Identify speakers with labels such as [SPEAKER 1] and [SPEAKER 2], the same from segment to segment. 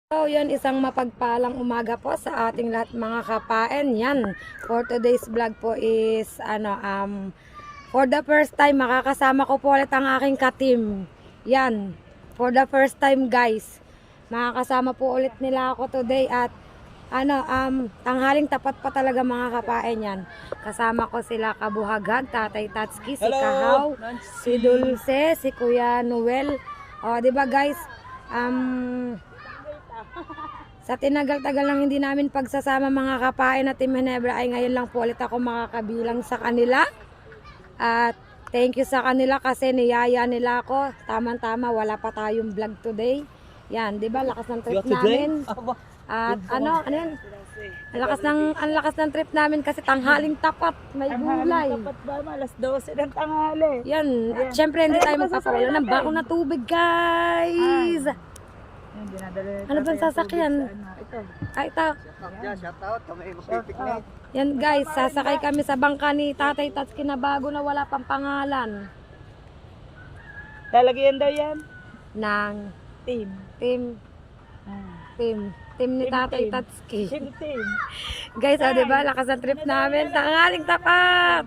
[SPEAKER 1] So, yun, isang mapagpalang umaga po sa ating lahat mga kapain. Yan, for today's vlog po is, for the first time, makakasama ko po ulit ang aking ka-team. Yan, for the first time guys, makakasama po ulit nila ako today at, tanghaling tapat pa talaga mga kapain yan. Kasama ko sila Kabuhagan, Tatay Tatski, si Kahaw, si Dulce, si Kuya Noel. O, diba guys, sa tinagal-tagal lang hindi namin pagsasama mga kapain at Team Ginebra ay ngayon lang po ulit ako makakabilang sa kanila. At thank you sa kanila kasi niyaya nila ako. Tama-tama, wala pa tayong vlog today. Yan, 'di ba? Lakas ng trip namin. At ano yan? Ang lakas ng trip namin kasi tanghaling tapat, may gulay.
[SPEAKER 2] Tapat ba? Alas 12 ng tanghali.
[SPEAKER 1] Yan, at syempre hindi tayo magpapawala ng bako na tubig, guys. Ano bang sasakyan?
[SPEAKER 2] Ito.
[SPEAKER 1] Ay, ito.
[SPEAKER 3] Shout out, kami mag-picnic.
[SPEAKER 1] Yan guys, sasakay kami sa bangka ni Tatay Tatski na bago na wala pang pangalan.
[SPEAKER 2] Lalagyan daw yan?
[SPEAKER 1] Ng
[SPEAKER 2] Team.
[SPEAKER 1] team ni Tatay
[SPEAKER 2] Team.
[SPEAKER 1] Tatski.
[SPEAKER 2] Team.
[SPEAKER 1] Guys, oh, diba? Lakas ang trip namin. Tanghaling tapat!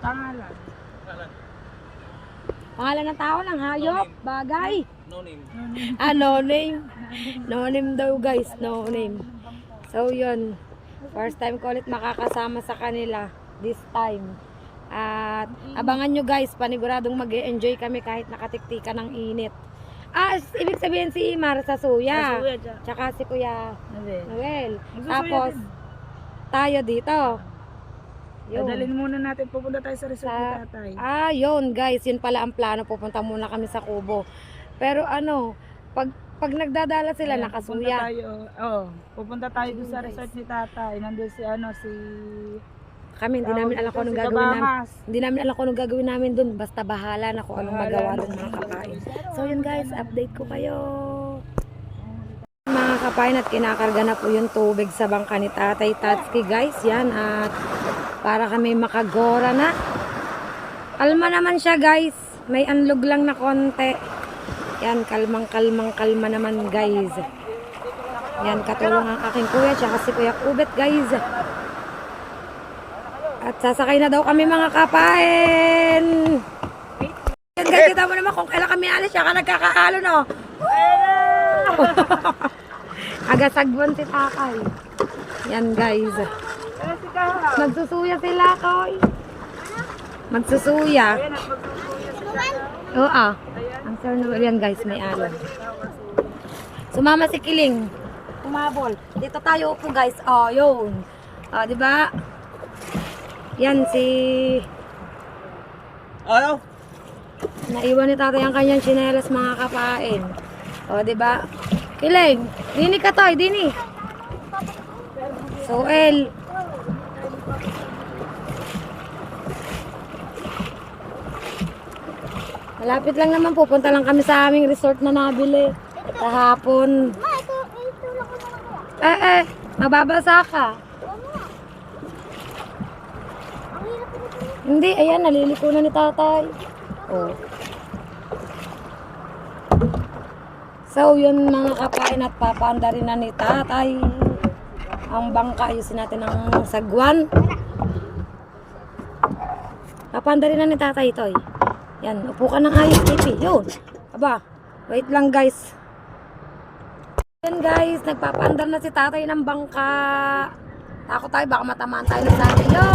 [SPEAKER 2] Pangalan.
[SPEAKER 1] Pangalan ng tao lang, hayop, bagay.
[SPEAKER 3] No name.
[SPEAKER 1] No name. No name daw guys, no name. So yun, first time ko ulit makakasama sa kanila this time. At abangan nyo guys, paniguradong mag-e-enjoy kami kahit nakatiktika ng init. Ibig sabihin si Imar sa suya. Tsaka si Kuya Noel. Tapos, tayo dito. Yun.
[SPEAKER 2] Dadalhin muna natin, pupunta tayo sa resort ni Tatay.
[SPEAKER 1] Yun guys, yun pala ang plano. Pupunta muna kami sa Kubo. Pero pag nagdadala sila,
[SPEAKER 2] Ayan,
[SPEAKER 1] nakasuya.
[SPEAKER 2] Pupunta tayo doon sa resort ni Tatay. Nandun si
[SPEAKER 1] Kami, hindi namin alam kung anong gagawin namin. Hindi namin alam kung anong gagawin namin dun. Basta bahala na kung anong magawa ng mga kapain. So yun guys, update ko kayo. Mga kapain at kinakarga na po yung tubig sa bangka ni Tatay Tatski guys. Yan at para kami makagora na. Kalma naman siya guys. May unlog lang na konti. Yan, kalma naman guys. Yan, katulong ang aking kuya tsaka si Kuya Kubet guys. At sasakay na daw kami mga kapain. Yan guys, kita mo naman kung kailan kami alis, saka nagkakahalo no. Agasagbuan si Takay. Yan guys. Magsusuya sila koy. Magsusuya. Oo. Ang sir na yan guys, may alon. Sumama si Kiling. Umabol. Dito tayo upo guys. Oh, yun. Oh, di ba? Yan si
[SPEAKER 3] Ano?
[SPEAKER 1] naiwan ni Tatay ang kanyang tsinelas mga kapain. O, di ba? Kiling, dini ka toy, dini. Soel. Malapit lang naman, pupunta lang kami sa aming resort na nabili kahapon. Mababasa ka. Hindi, ayan, naliliko na ni Tatay. Oh. So, yun mga kapain at papaanda rin na ni Tatay. Ang bangka, ayusin natin ang sagwan. Papaanda rin na ni Tatay ito eh. Yan, upo ka ng ayos, Tipi. Yun. Aba, wait lang guys. Yan guys, nagpapaandar na si Tatay ng bangka. Takot tayo, baka matamaan tayo ng sabi. Yo!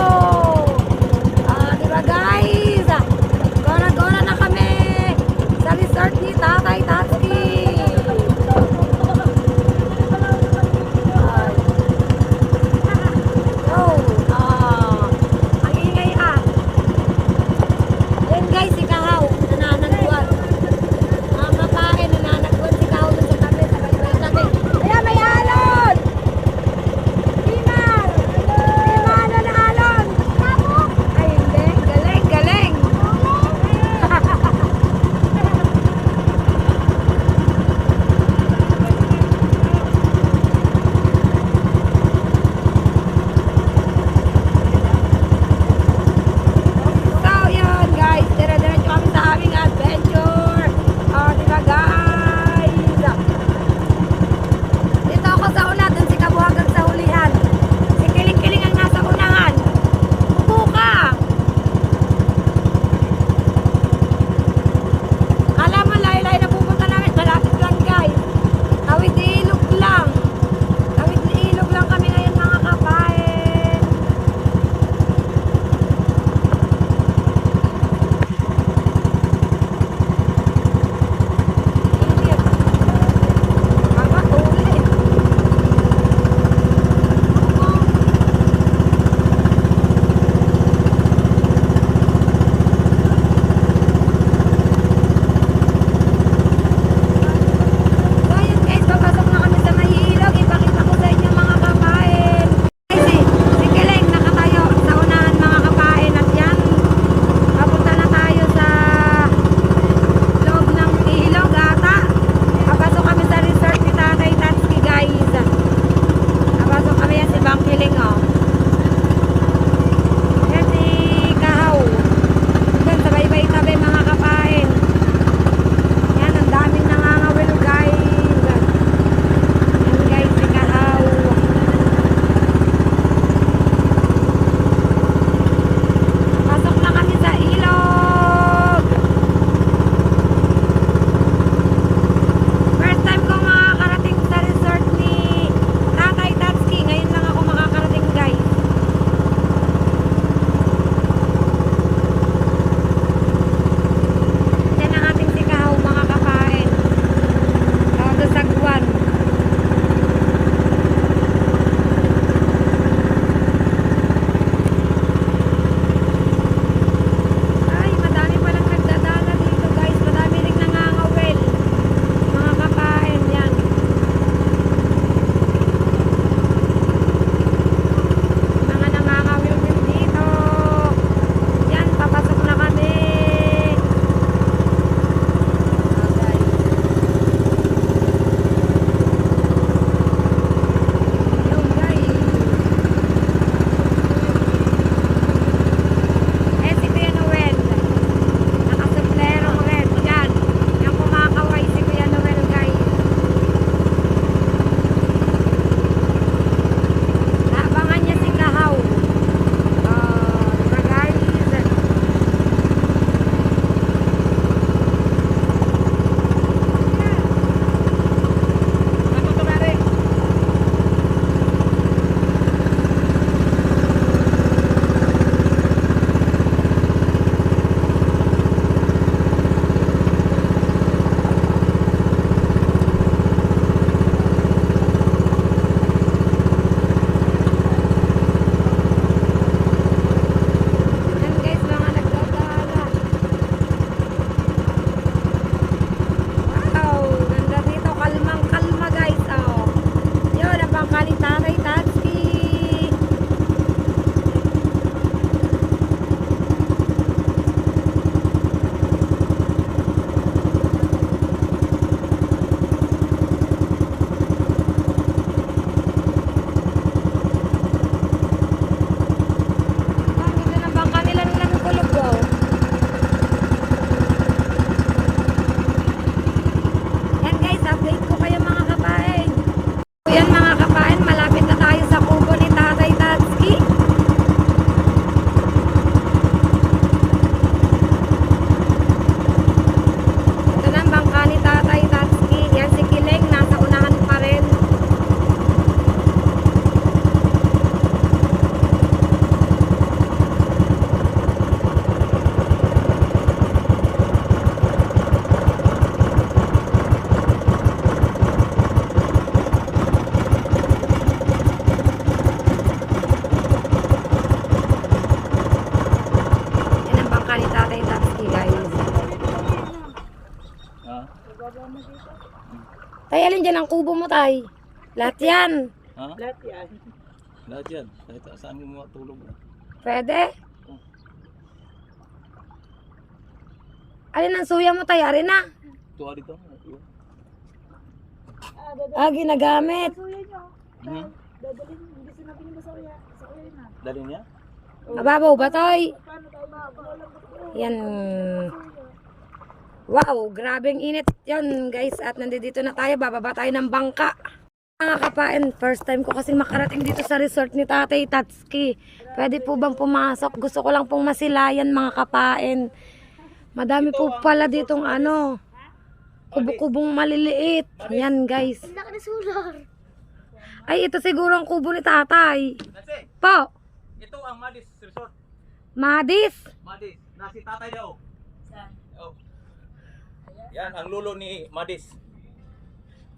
[SPEAKER 1] Diba guys? Gora na kami sa resort ni Tatay Tatski. Ang ingay Yan guys, si Kahaw, nananagwan. Mga kapain, nananagwan si Kahaw dun sa tabi. Ayan, may alon! Imar! Imar na alon! Ay, hindi. Galing. Tay, alin dyan ang kubo mo, tay? Lahat yan.
[SPEAKER 4] Ha?
[SPEAKER 2] Lahat yan.
[SPEAKER 4] Lahat yan. Kahit saan mo matulog.
[SPEAKER 1] Pwede? Alin ang suya mo, tay? Ari na.
[SPEAKER 4] Tuwa dito.
[SPEAKER 1] Ah, ginagamit.
[SPEAKER 2] Suya nyo.
[SPEAKER 4] Mhm.
[SPEAKER 2] Dadalhin, hindi sinabi niyo ba sa kuya? Sa kuya na.
[SPEAKER 4] Dali niya?
[SPEAKER 1] Mababaw ba, tay?
[SPEAKER 2] Paano tayo mababaw?
[SPEAKER 1] Yan. Wow, grabeng init yun, guys. At nandito na tayo, bababa tayo ng bangka. Mga kapain, first time ko kasi makarating dito sa resort ni Tatay Tatsuki. Pwede po bang pumasok? Gusto ko lang pong masilayan, mga kapain. Madami po pala ditong ano, kubo-kubong maliliit. Yan, guys. Ay, ito siguro ang kubo ni Tatay.
[SPEAKER 4] Nasi,
[SPEAKER 1] Po,
[SPEAKER 4] ito ang Madis Resort.
[SPEAKER 1] Madis.
[SPEAKER 4] Madis. Nasi tatay daw. Oh. Yan ang lolo ni Madis.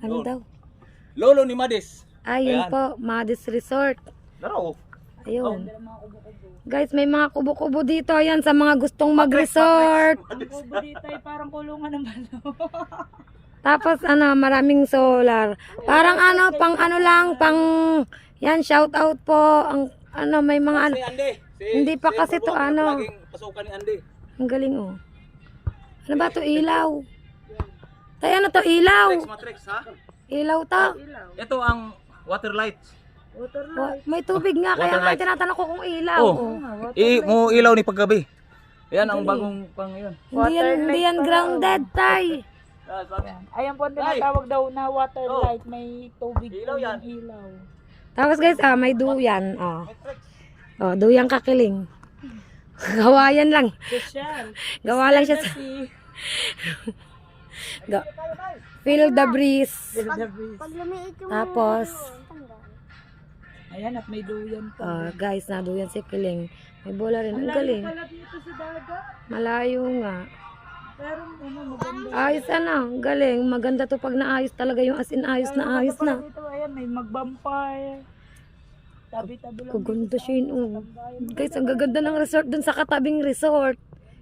[SPEAKER 1] Ano
[SPEAKER 4] Yun.
[SPEAKER 1] daw?
[SPEAKER 4] Lolo ni Madis.
[SPEAKER 1] Ayun
[SPEAKER 4] Ayan.
[SPEAKER 1] po, Madis Resort.
[SPEAKER 4] Laro.
[SPEAKER 1] Ayun. Guys, may mga kubo-kubo dito. Ayan, sa mga gustong mag-resort.
[SPEAKER 2] Ang kubo dito ay parang kulungan ng balo.
[SPEAKER 1] Tapos, ano, maraming solar. Parang ano, pang ano lang, pang... Yan, shout out po. Ang, ano, may mga ano.
[SPEAKER 4] Si Andy.
[SPEAKER 1] Hindi pa kasi to, ano.
[SPEAKER 4] Laging pasukan ni Andy.
[SPEAKER 1] Ang galing, oh. Ano ba to? Ilaw. Tayo, ano to? Ilaw.
[SPEAKER 4] Matrix, ha?
[SPEAKER 1] Ilaw to.
[SPEAKER 2] Ilaw.
[SPEAKER 4] Ito ang water light.
[SPEAKER 2] Water
[SPEAKER 1] May tubig nga, kaya
[SPEAKER 4] Water
[SPEAKER 1] nga
[SPEAKER 4] light.
[SPEAKER 1] tinatanong ko kung ilaw.
[SPEAKER 4] Oh.
[SPEAKER 1] Oh.
[SPEAKER 4] Mo ilaw ni paggabi. Yan ang bagong pang yun.
[SPEAKER 1] Hindi yan grounded, tay.
[SPEAKER 2] Ayan po ang tinatawag daw na water light. May tubig
[SPEAKER 4] Ilaw
[SPEAKER 2] po
[SPEAKER 4] yan.
[SPEAKER 2] yung ilaw.
[SPEAKER 1] Tapos guys, may duyan. Oh, duyan kakiling. Gawayan lang.
[SPEAKER 2] Social.
[SPEAKER 1] Gawa lang siya sa...
[SPEAKER 2] Si
[SPEAKER 1] Feel the breeze.
[SPEAKER 2] Pag
[SPEAKER 1] Tapos,
[SPEAKER 2] ayan at may duyan po.
[SPEAKER 1] guys, naduyan si Kiling. May bola rin. Ang
[SPEAKER 2] Malayo
[SPEAKER 1] galing.
[SPEAKER 2] pala dito sa dagat.
[SPEAKER 1] Malayo nga.
[SPEAKER 2] Pero ano, maganda.
[SPEAKER 1] Ayos ano, ang galing. Maganda to pag naayos talaga yung as in ayos na ayos na.
[SPEAKER 2] Dito, ayan, may mag-vampire. Tabi-tabi lang.
[SPEAKER 1] Kaganda siya yun. Oh. Guys, ang gaganda ng resort dun sa katabing resort.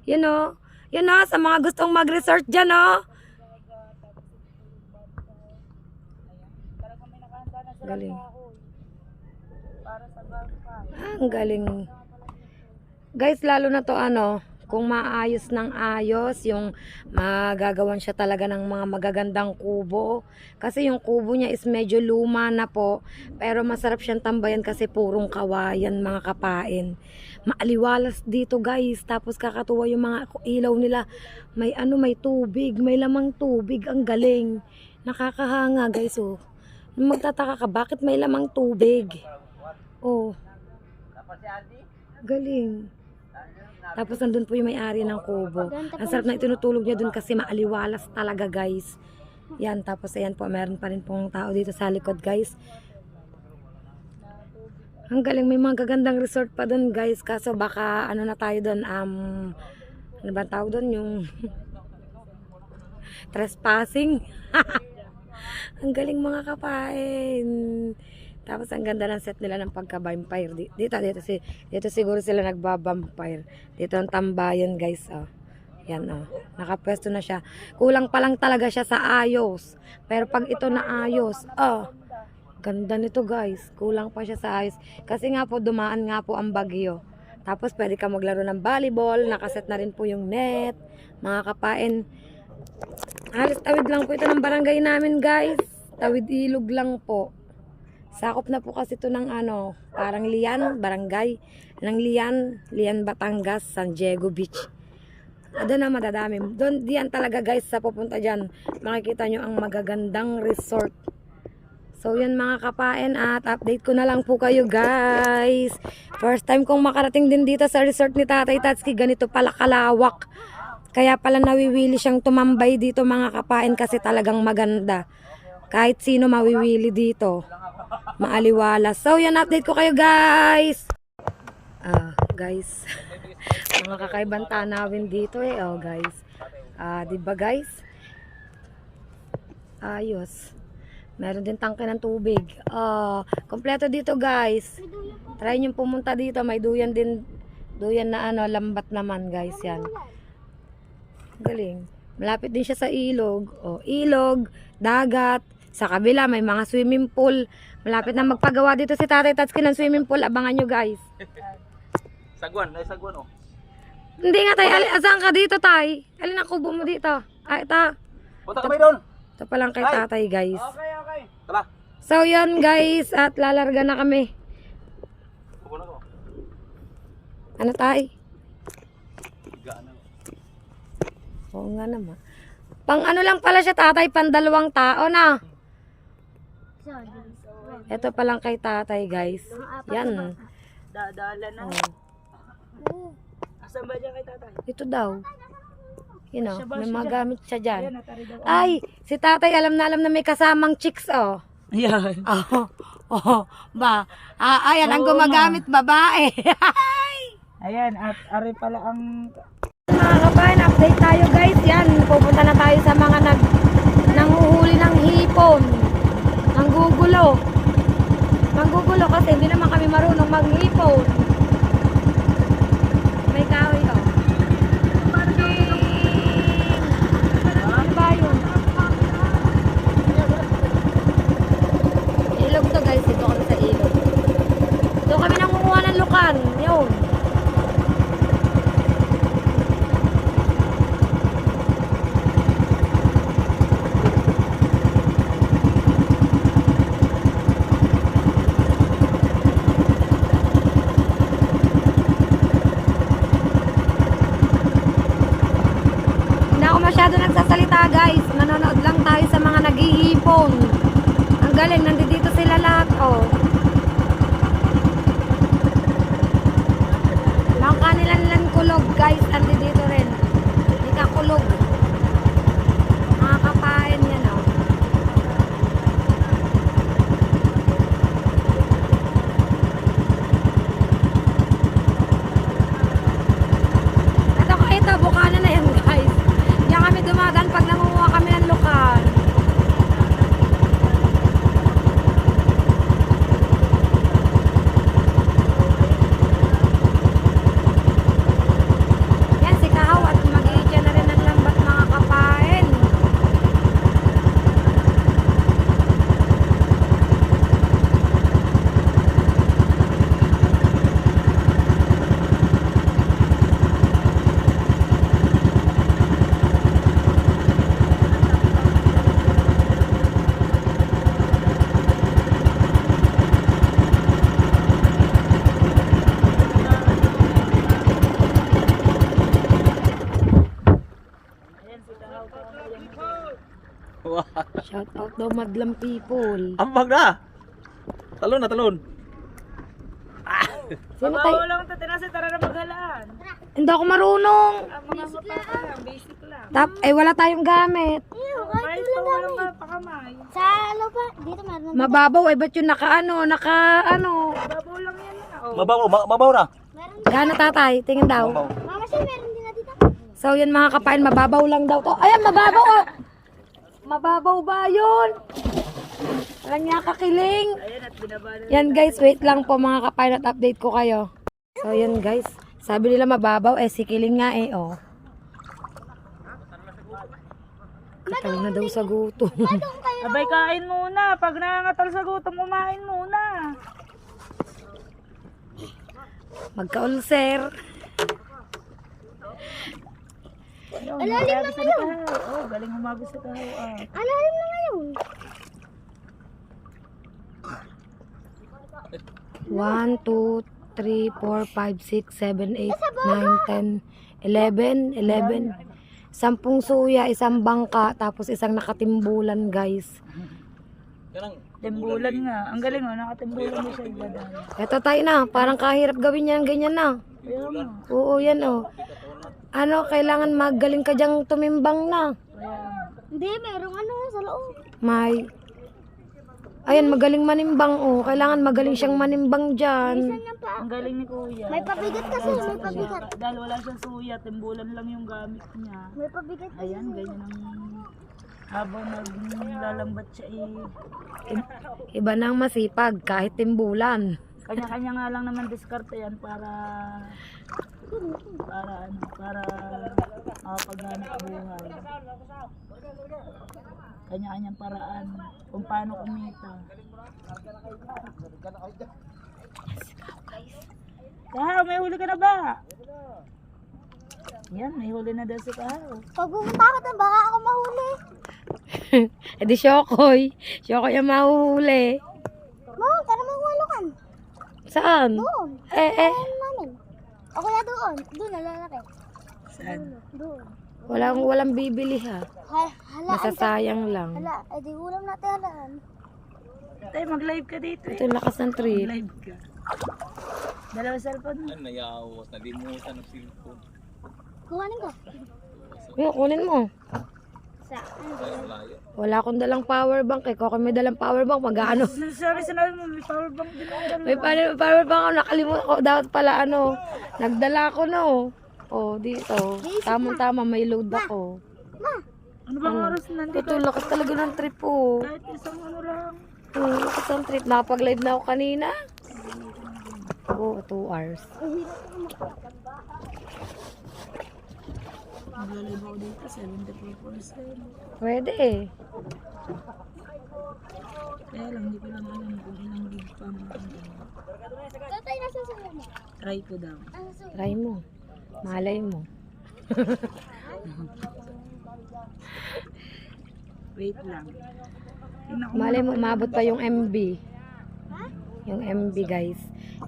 [SPEAKER 1] Yan o. Yan o, sa mga gustong mag-resort dyan o.
[SPEAKER 2] Talagang may nakahanda na sila
[SPEAKER 1] Galing.
[SPEAKER 2] kahoy. Para sa vampire.
[SPEAKER 1] Ang galing. Guys, lalo na to ano, kung maayos ng ayos, yung magagawan siya talaga ng mga magagandang kubo. Kasi yung kubo niya is medyo luma na po. Pero masarap siyang tambayan kasi purong kawayan, mga kapain. Maaliwalas dito, guys. Tapos kakatuwa yung mga ilaw nila. May ano, may tubig. May lamang tubig. Ang galing. Nakakahanga, guys. Oh. Magtataka ka, bakit may lamang tubig? Oh. Galing. Tapos nandun po yung may-ari ng kubo. Ang sarap na itinutulog niya dun kasi maaliwalas talaga, guys. Yan, tapos ayan po, meron pa rin pong tao dito sa likod, guys. Ang galing, may mga gagandang resort pa dun, guys. Kaso baka ano na tayo dun, ano ba tawag dun? Yung trespassing. Ang galing, mga kapain. Tapos ang ganda ng set nila ng pagka-vampire. Dito siguro sila nagba-vampire. Dito ang tambayan, guys. Oh. Yan, oh. Nakapwesto na siya. Kulang pa lang talaga siya sa ayos. Pero pag ito na ayos, oh. Ganda nito, guys. Kulang pa siya sa ayos. Kasi nga po, dumaan nga po ang bagyo. Tapos pwede ka maglaro ng volleyball. Nakaset na rin po yung net. Mga kapain. Halos tawid lang po ito ng barangay namin, guys. Tawid ilog lang po. Sakop na po kasi ito ng ano, parang Lian, barangay ng Lian, Batangas, San Diego Beach. Doon na madadami. Doon, diyan talaga, guys, sa pupunta dyan. Makikita nyo ang magagandang resort. So, yan mga kapain, at update ko na lang po kayo, guys. First time kong makarating din dito sa resort ni Tatay Tatsuki. Ganito pala kalawak. Kaya pala nawiwili siyang tumambay dito, mga kapain, kasi talagang maganda. Kahit sino mawiwili dito. Maaliwala. So, yan, update ko kayo, guys. Guys. Mga kakaibang tanawin dito eh. Oh, guys. Diba, guys? Ayos. Meron din tangke ng tubig. Kompleto dito, guys. Try nyo pumunta dito. May duyan din. Duyan na ano, lambat naman, guys. Yan. Galing. Malapit din siya sa ilog. Ilog, dagat. Sa kabila, may mga swimming pool. Malapit na magpagawa dito si Tatay Tatsuki ng swimming pool. Abangan nyo guys.
[SPEAKER 4] Sagwan, ay sagwan oh.
[SPEAKER 1] Hindi nga tay, saan ka dito tay? Alin ang kubo mo dito? Ay, ito.
[SPEAKER 4] Punta kami doon.
[SPEAKER 1] Ito pa lang kay Tatay guys.
[SPEAKER 4] Okay. Tara.
[SPEAKER 1] So yun guys, at lalarga na kami.
[SPEAKER 4] Pupo na ko.
[SPEAKER 1] Ano tay?
[SPEAKER 4] Higaan na.
[SPEAKER 1] Oo nga naman. Pang ano lang pala siya Tatay, pang 2 tao na. Ito pa lang kay Tatay guys. Yan.
[SPEAKER 2] Dadala na.
[SPEAKER 1] Oh.
[SPEAKER 2] Asan ba dyan kay tatay?
[SPEAKER 1] Ito daw. You know, may mga gamit siya dyan.
[SPEAKER 2] Ayan, natari daw.
[SPEAKER 1] Ay, si Tatay alam na may kasamang chicks oh.
[SPEAKER 2] Ayan.
[SPEAKER 1] Oh, ba? Ayan ang
[SPEAKER 2] Oo,
[SPEAKER 1] gumagamit babae.
[SPEAKER 2] Ayan, at ari pala ang...
[SPEAKER 1] Mga kabayan, update tayo guys. Yan, pupunta na tayo sa mga nanguhuli ng hipon. Manggugulo kasi hindi naman kami marunong maghipon. May kahoy oh. Ano ba yun? Ilog to guys, dito kami sa ilog. Doon kami nangunguha ng lukan. Yun. Masyado nagsasalita guys, manonood lang tayo sa mga naghihipon. Ang galing, nandito sila lahat oh. Mga kanilan kulog guys, nandito rin. Hindi ka kulog. Mga kapain yan oh. Ito, bukana na yan guys. Diyan kami dumadaan pag nangunguha kami ng lukan. Yan si Kahaw at mag-iitya na rin ng lambat mga kapain.
[SPEAKER 4] Wow.
[SPEAKER 1] Shout out daw madlang people.
[SPEAKER 4] Ambag na. Talon na talon.
[SPEAKER 1] Sino
[SPEAKER 2] Babaw
[SPEAKER 1] tayo?
[SPEAKER 2] lang ito, tinasa tara na maghalaan.
[SPEAKER 1] Hindi ako marunong.
[SPEAKER 2] Ang mga mapapa lang, basic lang.
[SPEAKER 1] Wala tayong gamit.
[SPEAKER 2] Kahit pa walang pakamay.
[SPEAKER 5] Sa ano pa? Dito meron.
[SPEAKER 1] Mababaw, ba't yung naka
[SPEAKER 2] Babaw lang yan na. Oh.
[SPEAKER 4] Mabaw na.
[SPEAKER 5] Meron.
[SPEAKER 1] Gana tatay, tingin daw.
[SPEAKER 4] Mabaw.
[SPEAKER 5] Mama siya meron din na dito.
[SPEAKER 1] So yun mga kapain, mababaw lang daw to. Ayan, mababaw oh. Mababaw ba yun? Walang niya kakiling.
[SPEAKER 2] Ayan at binaba na.
[SPEAKER 1] Yan guys, wait lang po mga kapain at update ko kayo. So yan guys, sabi nila mababaw, si kiling nga oh. Katal na daw sa gutom.
[SPEAKER 2] Abay, kain muna. Pag nangangatal sa gutom, kumain muna.
[SPEAKER 1] Magka-ulcer.
[SPEAKER 2] Alalim na ngayon. Oh, galing humagos sa kahaw.
[SPEAKER 5] Alalim na ngayon.
[SPEAKER 1] 1, 2, 3, 4, 5, 6, 7, 8, 9, 10, 11. 10 suya, isang bangka, tapos isang nakatimbulan guys.
[SPEAKER 2] Timbulan nga. Ang galing nakatimbulan mo siya iba dahil.
[SPEAKER 1] Eto tayo na, parang kahirap gawin yan, ganyan na.
[SPEAKER 2] Kaya nga.
[SPEAKER 1] Oo, yan oh. Kailangan magaling ka dyang tumimbang na.
[SPEAKER 2] Kaya nga.
[SPEAKER 5] Hindi, merong ano sa loob.
[SPEAKER 1] May. Ayan, magaling manimbang oh. Kailangan magaling siyang manimbang dyan.
[SPEAKER 5] Yan pa.
[SPEAKER 2] Ang galing ni Kuya.
[SPEAKER 5] May pabigat kasi, may pabigat.
[SPEAKER 2] Dahil wala siyang suya, timbulan lang yung gamit niya.
[SPEAKER 5] May pabigat kasi.
[SPEAKER 2] Ayan, ganyan ang habang naglalambat siya
[SPEAKER 1] Iba nang masipag, kahit timbulan.
[SPEAKER 2] kanya-kanya nga lang naman diskarte yan para makapaghanap buhay. Kanya-kanyang paraan. Kung paano kumita. Kahaw, may huli ka na ba? Yan, may huli na daw si Kahaw.
[SPEAKER 5] Pag pumunta ako doon, baka ako mahuli.
[SPEAKER 1] Eh di Shokoy. Shokoy ang mahuhuli.
[SPEAKER 5] Mom, tara magwalukan.
[SPEAKER 1] Saan?
[SPEAKER 5] Doon. Ayun namin. O kaya doon. Doon, nalalaki.
[SPEAKER 2] Saan?
[SPEAKER 5] Doon.
[SPEAKER 1] Walang bibili ha.
[SPEAKER 5] Hala,
[SPEAKER 1] Masasayang lang.
[SPEAKER 5] hala. Eh di ulam natin halaan.
[SPEAKER 2] Tay, mag-live ka dito
[SPEAKER 1] Ito yung lakas ng trip.
[SPEAKER 2] Live ka. Dalawa cellphone mo.
[SPEAKER 4] Ano, nayawas, nalimutan ng cellphone.
[SPEAKER 5] Kuhanin ko.
[SPEAKER 1] Yung kunin mo.
[SPEAKER 5] Sa, ano
[SPEAKER 4] Ay,
[SPEAKER 5] doon?
[SPEAKER 4] malayo.
[SPEAKER 1] Wala akong dalang power bank eh. Kung may dalang power bank, mag-ano.
[SPEAKER 2] Sinabi mo, may power bank din ang dalawa.
[SPEAKER 1] May power bank ako. Nakalimutan ko. Dapat pala ano. Nagdala ko no. Oh, dito. Tamang-tama may load ako.
[SPEAKER 2] Ano bang oras nandito?
[SPEAKER 1] Ito, lakas talaga ng trip po.
[SPEAKER 2] Kahit isang ano lang.
[SPEAKER 1] Lakas ng trip. Nakapag-live na ako kanina. Oh, 2 hours.
[SPEAKER 2] Mag-live ako dito, 74%.
[SPEAKER 1] Pwede eh.
[SPEAKER 2] Kaya lang, hindi ko lang alam kung ilang gig pa makakita.
[SPEAKER 5] Tatay, nasa suyo mo.
[SPEAKER 2] Try ko daw.
[SPEAKER 5] Nasa suyo.
[SPEAKER 1] Try mo. Malay mo.
[SPEAKER 2] Wait lang. Tingnan ko
[SPEAKER 1] Malay mo,
[SPEAKER 2] muna
[SPEAKER 1] umabot pa yung MB. Yung MB, guys.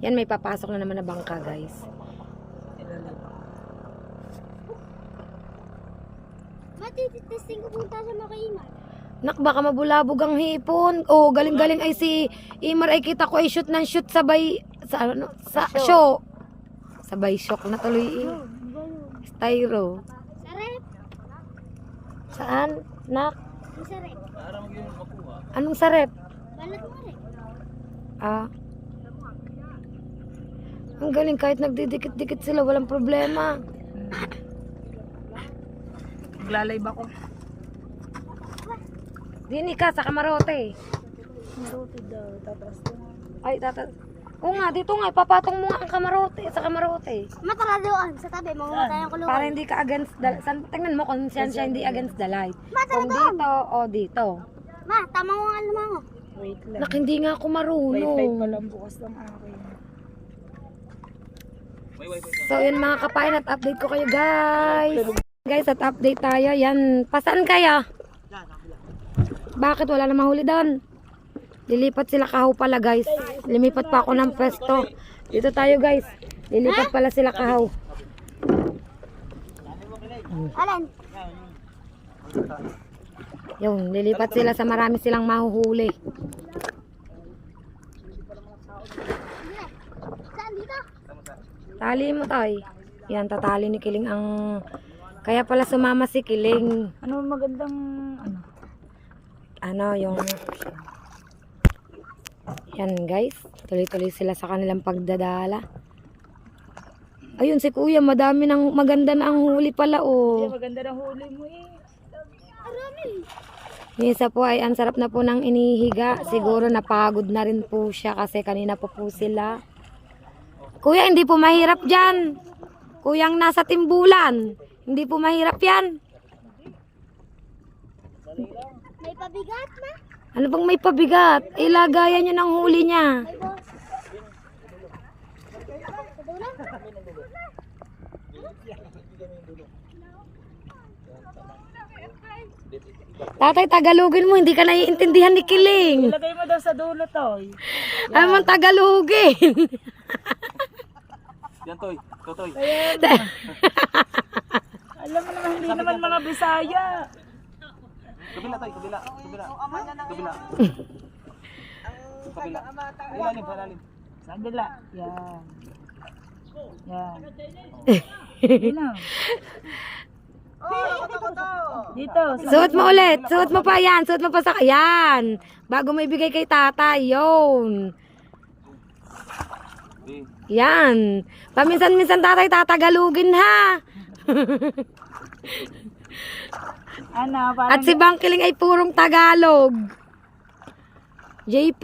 [SPEAKER 1] Yan, may papasok na naman na bangka, guys.
[SPEAKER 2] kung ilalive ako.
[SPEAKER 5] Matitesting ko punta sa Makaima.
[SPEAKER 1] Nak, baka mabulabog ang hipon. Oh, galing-galing ay si Imar ay kita ko ay shoot ng shoot sabay sa ano, sa show. Sabay shock na tuloy eh. Styro.
[SPEAKER 5] Sa rep.
[SPEAKER 1] Saan? Nak?
[SPEAKER 5] Sa rep.
[SPEAKER 4] Para mag-yun makuha.
[SPEAKER 1] Anong sarep?
[SPEAKER 5] Balat mo rep.
[SPEAKER 1] Ah. Ang galing, kahit nagdidikit-dikit sila, walang problema.
[SPEAKER 2] Magla-live ako.
[SPEAKER 1] Dini ka sa kamarote.
[SPEAKER 2] Maruti daw, tataas ko.
[SPEAKER 1] Ay, Oo nga, dito nga, papatong mo nga ang kamarote, sa kamarote.
[SPEAKER 5] Matala doon. Sa tabi, mamumatay ang kulungan.
[SPEAKER 1] Para hindi ka against the tingnan mo kung siya hindi against the light.
[SPEAKER 5] Matala
[SPEAKER 1] Kung
[SPEAKER 5] doon.
[SPEAKER 1] dito o dito.
[SPEAKER 5] Ma, tama mo nga lumango.
[SPEAKER 2] Wait lang.
[SPEAKER 1] Nak, hindi nga ako
[SPEAKER 2] Wifi pa
[SPEAKER 1] marunong.
[SPEAKER 2] lang bukas ng akin.
[SPEAKER 4] May wifi ka.
[SPEAKER 1] So, yun mga kapain, at update ko kayo, guys. Guys, at update tayo. Yan, pasaan kaya? Bakit wala na mahuli doon? Lilipat sila Kahaw pala, guys. Lumipat pa ako ng pwesto. Dito tayo, guys. Lilipat pala sila Kahaw.
[SPEAKER 5] Alan.
[SPEAKER 1] Yung, lilipat sila sa marami silang mahuhuli.
[SPEAKER 5] Saan dito?
[SPEAKER 1] Tali mo, tay. Yan, tatali ni Kiling ang... Kaya pala sumama si Kiling.
[SPEAKER 2] Ano magandang ano?
[SPEAKER 1] Ano, yung... Yan, guys. Tuloy-tuloy sila sa kanilang pagdadala. Ayun, si Kuya, madami ng maganda na ang huli pala, oh.
[SPEAKER 2] Maganda ng huli mo eh.
[SPEAKER 1] Yung isa po ay ang sarap na po ng inihiga. Siguro napagod na rin po siya kasi kanina po sila. Kuya, hindi po mahirap dyan. Kuyang nasa timbulan. Hindi po mahirap yan.
[SPEAKER 5] May pabigat na.
[SPEAKER 1] Ano bang may pabigat? Ilagayan nyo ng huli niya.
[SPEAKER 5] Ay, boss. Sa dulo?
[SPEAKER 1] Tatay, Tagalogin mo. Hindi ka naiintindihan ni Kiling.
[SPEAKER 2] Ilagay mo daw sa dulo to.
[SPEAKER 1] Amang Tagalogin.
[SPEAKER 4] Yan, Toy. Toy.
[SPEAKER 2] Alam mo naman, hindi naman mga Bisaya.
[SPEAKER 4] Kabila, Toy. Kabila. Kabila. Kabila. Kabila. Ilalim, ilalim.
[SPEAKER 2] Sa kabila. Yan. Yan. Dito. Dito.
[SPEAKER 1] Suot mo ulit. Suot mo pa yan. Suot mo pa sa... Yan. Bago mo ibigay kay tatay. Yun. Yan. Paminsan-minsan tatay tatagalugin ha.
[SPEAKER 2] Ano, parang
[SPEAKER 1] At si Bangkiling ay purong Tagalog. JP,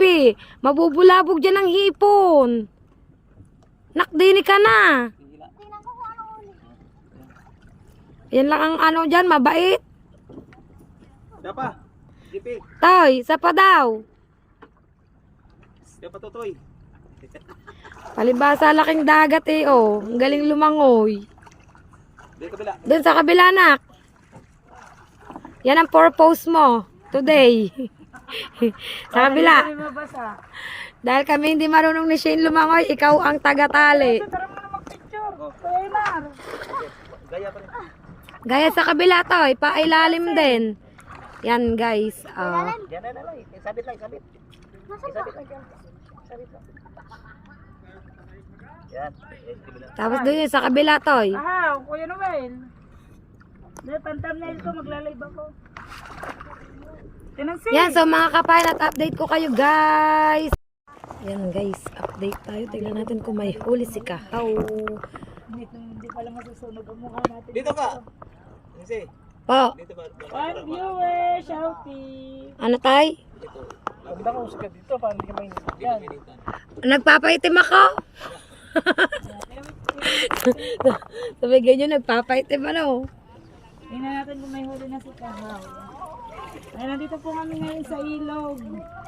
[SPEAKER 1] mabubulabog dyan ang hipon. Nakdini ka na.
[SPEAKER 5] Tingnan ko kung ano huli.
[SPEAKER 1] Yan lang ang ano dyan, mabait.
[SPEAKER 4] Dapa.
[SPEAKER 3] Jipik.
[SPEAKER 1] Toy, isa pa daw.
[SPEAKER 4] Kaya patutoy.
[SPEAKER 1] Palibasa laking dagat eh, oh. Ang galing lumangoy.
[SPEAKER 4] Dito kabila.
[SPEAKER 1] Doon sa kabila, nak. Yan ang purpose mo today. Sa kabila.
[SPEAKER 2] Hindi mabasa.
[SPEAKER 1] Dahil kami hindi marunong ni Shane lumangoy, ikaw ang tagatali.
[SPEAKER 2] Tara mo na mag-picture. Kuya Mar.
[SPEAKER 4] Gaya pa rin.
[SPEAKER 1] Gaya sa kabila to, ipailalim din. Yan guys.
[SPEAKER 3] Yan na lang. Sabit lang, sabit. Sabit lang yan. Sabit lang. Yan. Yes, kabila.
[SPEAKER 1] Tapos doon yun sa kabila to.
[SPEAKER 2] Aha, Kuya Noel. Dahil pang-thumbnail ko, magla-live ako. Tinansi.
[SPEAKER 1] Yan, so mga kapayan at update ko kayo guys. Yan guys, update tayo. Tignan natin kung may huli si Kahaw.
[SPEAKER 2] Hindi pala masusunog ang mukha natin.
[SPEAKER 4] Dito ka. Kasi,
[SPEAKER 1] Po,
[SPEAKER 4] dito ba?
[SPEAKER 2] One viewer, shouting.
[SPEAKER 1] ano tay?
[SPEAKER 4] Dito.
[SPEAKER 3] Maganda ko usap ka dito para hindi ka mainit. Yan.
[SPEAKER 1] Nagpapaitim ako. Sabi ganyan, nagpapaitim ano.
[SPEAKER 2] Tingnan natin kung may huli na si Kahaw. Ay, nandito po kami ngayon sa ilog.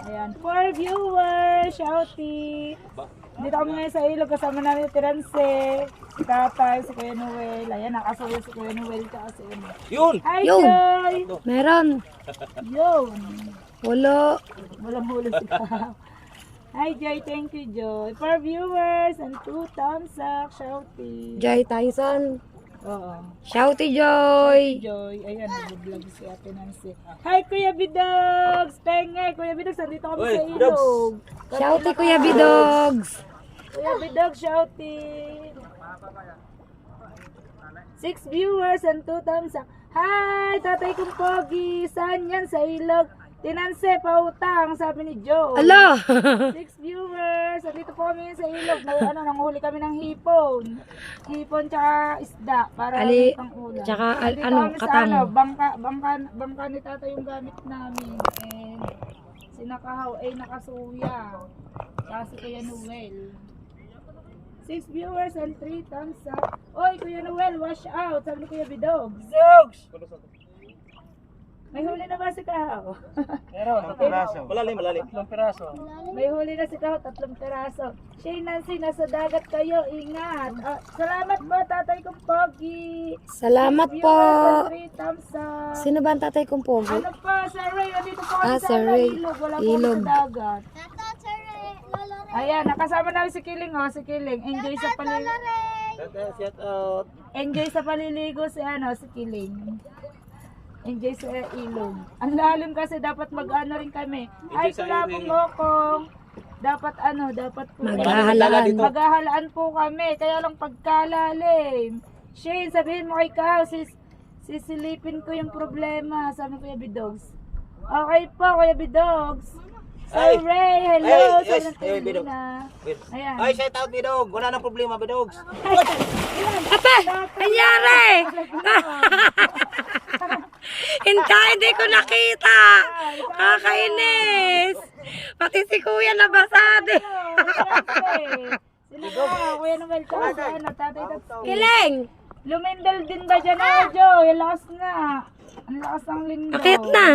[SPEAKER 2] Ayan, 4 viewers, shouting. Dito kami ngayon sa ilog, kasama namin si Tiranse, si Tatay, si Kuya Noel. Ayan, nakasuyo si Kuya Noel kasi ano.
[SPEAKER 4] Yun!
[SPEAKER 2] Hi,
[SPEAKER 1] Yun.
[SPEAKER 2] Joy!
[SPEAKER 1] Meron.
[SPEAKER 2] Yun!
[SPEAKER 1] Wala.
[SPEAKER 2] Walang huli si Kahaw. Hi, Joy. Thank you, Joy. 4 viewers and 2 thumbs up, shouting.
[SPEAKER 1] Joy Tyson.
[SPEAKER 2] Oo.
[SPEAKER 1] Shouty Joy.
[SPEAKER 2] Joy. Ayan, nag-vlog si Ate Nancy. Hi, Kuya Bidogs! Penge, Kuya Bidogs, nandito kami
[SPEAKER 4] Uy,
[SPEAKER 2] sa
[SPEAKER 4] Bidogs.
[SPEAKER 2] ilog.
[SPEAKER 1] Shouty Kuya Bidogs.
[SPEAKER 2] Kuya Bidogs, shouty. 6 viewers and 2 thumbs up. Hi, Tatay kong Pogi. Saan yan? Sa ilog. Tinanse, pautang, sabi ni Joe.
[SPEAKER 1] Ala.
[SPEAKER 2] 6 viewers. Dito po kami sa ilog. Nanguhuli kami ng hipon. Hipon tsaka isda. Para
[SPEAKER 1] Ali,
[SPEAKER 2] pang ulam.
[SPEAKER 1] tsaka
[SPEAKER 2] Dito
[SPEAKER 1] ano,
[SPEAKER 2] kami sa
[SPEAKER 1] katang.
[SPEAKER 2] bangka ni tata yung gamit namin. And si Nakahaw ay nakasuya. Tsaka si Kuya Noel. 6 viewers and 3 thumbs up. Oy, Kuya Noel, wash out. Sabi ni Kuya Bidog. Zogs! May huli na ba si Kahaw?
[SPEAKER 3] Meron, 3 piraso.
[SPEAKER 4] Malalim, malalim.
[SPEAKER 3] 3 piraso.
[SPEAKER 2] May huli na si Kahaw, 3 peraso. Shane, Nancy, nasa dagat kayo. Ingat. Salamat po, Tatay kong Pogi.
[SPEAKER 1] Salamat
[SPEAKER 2] 6
[SPEAKER 1] po.
[SPEAKER 2] viewers and 3 thumbs up.
[SPEAKER 1] Sino ba ang tatay kong pogi?
[SPEAKER 2] Ano pa, Sir Ray? Nandito po kami sa
[SPEAKER 1] Sir Ray.
[SPEAKER 2] ilog. Wala po
[SPEAKER 1] Ilog.
[SPEAKER 2] kami sa dagat.
[SPEAKER 5] Tato, Tere. Lolo Ray.
[SPEAKER 2] Ayan, nakasama namin si Kiling, oh. Si Kiling. Enjoy sa
[SPEAKER 5] Lolo Ray.
[SPEAKER 3] Shout out.
[SPEAKER 2] Enjoy sa paliligo si si Kiling. Enjoy sa ilog. Ang lalim kasi dapat mag-ano rin kami. Ay,
[SPEAKER 4] sa
[SPEAKER 2] kulabong
[SPEAKER 4] ilog.
[SPEAKER 2] lokong. Dapat dapat po.
[SPEAKER 1] Maghahalaan.
[SPEAKER 2] Maghahalaan po kami. Kaya lang pagkalalim. Shane, sabihin mo kay Kao, sisilipin ko yung problema. Sabi ko Kuya Bidogs. Okay po, Kuya Bidogs. Sir
[SPEAKER 4] Ay.
[SPEAKER 2] Ray, hello.
[SPEAKER 4] Ay, yes.
[SPEAKER 2] Sabi ng
[SPEAKER 4] Ay, Bidog.
[SPEAKER 2] Tina.
[SPEAKER 4] Wait.
[SPEAKER 2] Ayan.
[SPEAKER 4] Ay, shout out, Bidog. Wala nang problema, Bidog.
[SPEAKER 1] Apa! Nangyari! Hindi ko nakita. Kakainis. Pati si kuya nabasado.
[SPEAKER 2] Sino ka? Kuya Noel ka sa tatay Tatay.
[SPEAKER 1] Kiling!
[SPEAKER 2] Lumindol din ba dyan, Joe? Lakas na. Ang lakas ng lindol.
[SPEAKER 1] Akit na.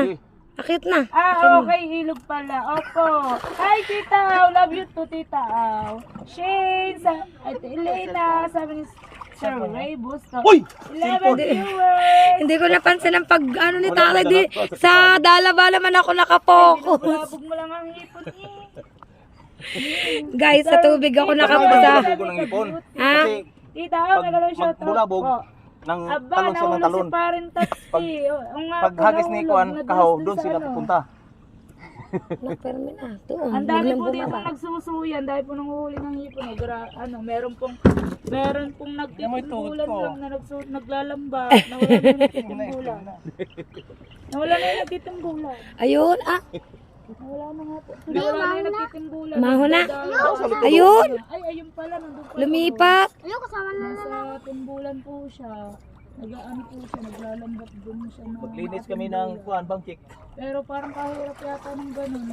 [SPEAKER 1] Akit na.
[SPEAKER 2] Okay, ilog pala. Opo. Hi, Tita Au. Love you too, Tita Au. Shane, at Elena, sabi ni Sir Ray Busto.
[SPEAKER 4] Uy!
[SPEAKER 2] 11 viewers.
[SPEAKER 1] Hindi ko napansin ang pag ano ni tatay di. Sa dalaba naman ako nakapokus.
[SPEAKER 2] Bulabog mo lang ang hipon eh.
[SPEAKER 1] Guys, sa tubig ako nakapasa.
[SPEAKER 4] Bulabog ko ng ipon.
[SPEAKER 1] Ha?
[SPEAKER 4] Kasi
[SPEAKER 2] Tita Au, nagalaw siya to.
[SPEAKER 4] bulabog, nang
[SPEAKER 2] Aba,
[SPEAKER 4] talon siya ng
[SPEAKER 2] nahulog
[SPEAKER 4] talon.
[SPEAKER 2] si Parent Taxi.
[SPEAKER 4] Pag hagis ni Kuan, Kahaw, doon sila pupunta.
[SPEAKER 1] Nagpermi na. Doon.
[SPEAKER 2] Ang dami
[SPEAKER 1] Biglang
[SPEAKER 2] po dito
[SPEAKER 1] bumaba.
[SPEAKER 2] nagsusuyan, ang dami po nanguhuli ng hipon. Meron pong nagtitimbulan lang na naglalamba. Nawala na yung nagtitimbulan. Nawala na yung nagtitimbulan.
[SPEAKER 1] Ayun,
[SPEAKER 2] Nawala na nga po. Nawala na yung nagtitimbulan.
[SPEAKER 1] Maho na.
[SPEAKER 2] Nagdadaan.
[SPEAKER 1] Ayun.
[SPEAKER 2] Ay, ayun pala. Nandun pala.
[SPEAKER 1] Lumipat.
[SPEAKER 5] Ayun, kasama na.
[SPEAKER 2] Nasa timbulan po siya. Nag-ano po siya, naglalambot doon siya.
[SPEAKER 4] Maglinis kami ng Kuan, Bangkik.
[SPEAKER 2] Pero parang kahirap yata ng ganun.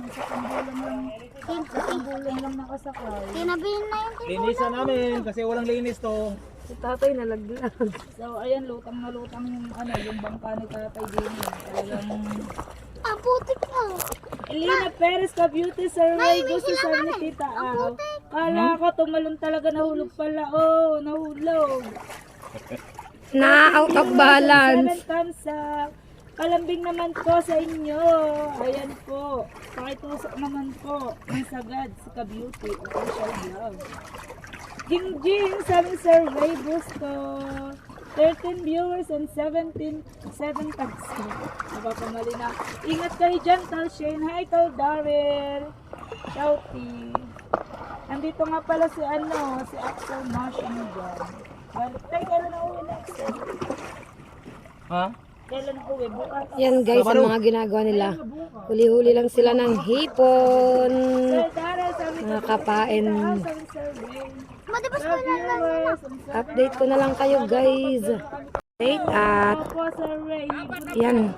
[SPEAKER 2] Nasa timbulan lang nakasakay.
[SPEAKER 5] Tinabihin na yung
[SPEAKER 4] Linisan namin kasi walang linis to.
[SPEAKER 1] Si tatay nalaglag.
[SPEAKER 2] So, ayan, lutang na lutang yung yung bangka ni tatay din. Talagang
[SPEAKER 5] Apo, putik na.
[SPEAKER 2] Elena Perez ka beauty survey. Gusto sa ni Tita Au. Kala ko tumalon talaga, nahulog pala. Oh, nahulog.
[SPEAKER 1] Na out of balance.
[SPEAKER 2] 7 thumbs up. Kalambing naman po sa inyo. Ayan po. Pakitusok naman po. Ang sagad sa ka-beauty. Official vlog. Jingjing, 7 survey gusto. 13 viewers and 7 thumbs up. Napakamali na. Ingat kayo dyan, Tal Shane. Hi, Tal Daryl. Shouty. Nandito nga pala si Axel Marshall dyan. Tay, kailan na uwi na Axel?
[SPEAKER 4] Ha?
[SPEAKER 2] Kailan na uwi? Bukas.
[SPEAKER 1] Yan guys, ang mga ginagawa nila. Huli-huli lang sila ng hipon.
[SPEAKER 2] Sir Daryl, sabi ko,
[SPEAKER 1] Mga kapain.
[SPEAKER 2] sabi survey.
[SPEAKER 5] Madabas ko na lang.
[SPEAKER 2] Viewers, ang
[SPEAKER 1] Update ko na lang kayo guys. Update at
[SPEAKER 2] po, Sir Ray.
[SPEAKER 1] yan.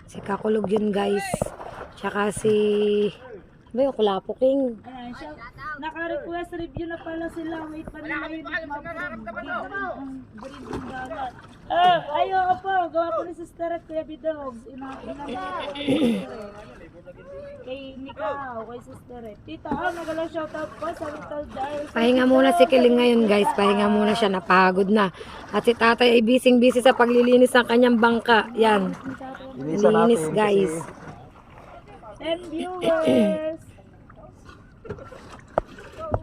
[SPEAKER 1] Si Kakulog yun guys. Tsaka si... Ba yung Kulapo King?
[SPEAKER 2] Ayan, siya. Naka-request review na pala sila. Wait pa na yun. Ayoko po. Gawa po ni Sister at Kuya Bidogs. Kay Mikao, kay Sister at Tita, magalang shoutout po sa Little Dial.
[SPEAKER 1] Pahinga muna si Kiling ngayon guys. Pahinga muna siya. Napagod na. At si tatay ay busy sa paglilinis ng kanyang bangka. Yan. Linis guys.
[SPEAKER 2] 10 viewers.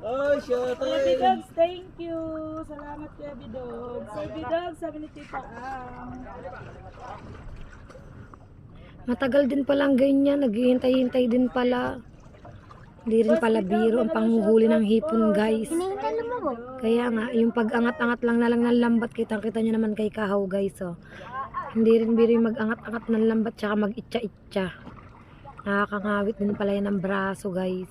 [SPEAKER 4] Oh, shut
[SPEAKER 2] Kuya Bidogs, thank you. Salamat Kuya Bidogs. Sir Bidogs, sabi ni Tita
[SPEAKER 1] Matagal din palang ganyan. Naghihintay-hintay din pala. Hindi rin pala biro ang panghuhuli ng hipon guys.
[SPEAKER 5] Hinihintay lumabo.
[SPEAKER 1] Kaya nga, yung pag-angat-angat lang na lang ng lambat, kitang-kita nyo naman kay Kahaw guys. Oh. Hindi rin biro yung mag-angat-angat ng lambat tsaka mag-itcha-itcha. Nakakangawit din pala yan ng braso guys.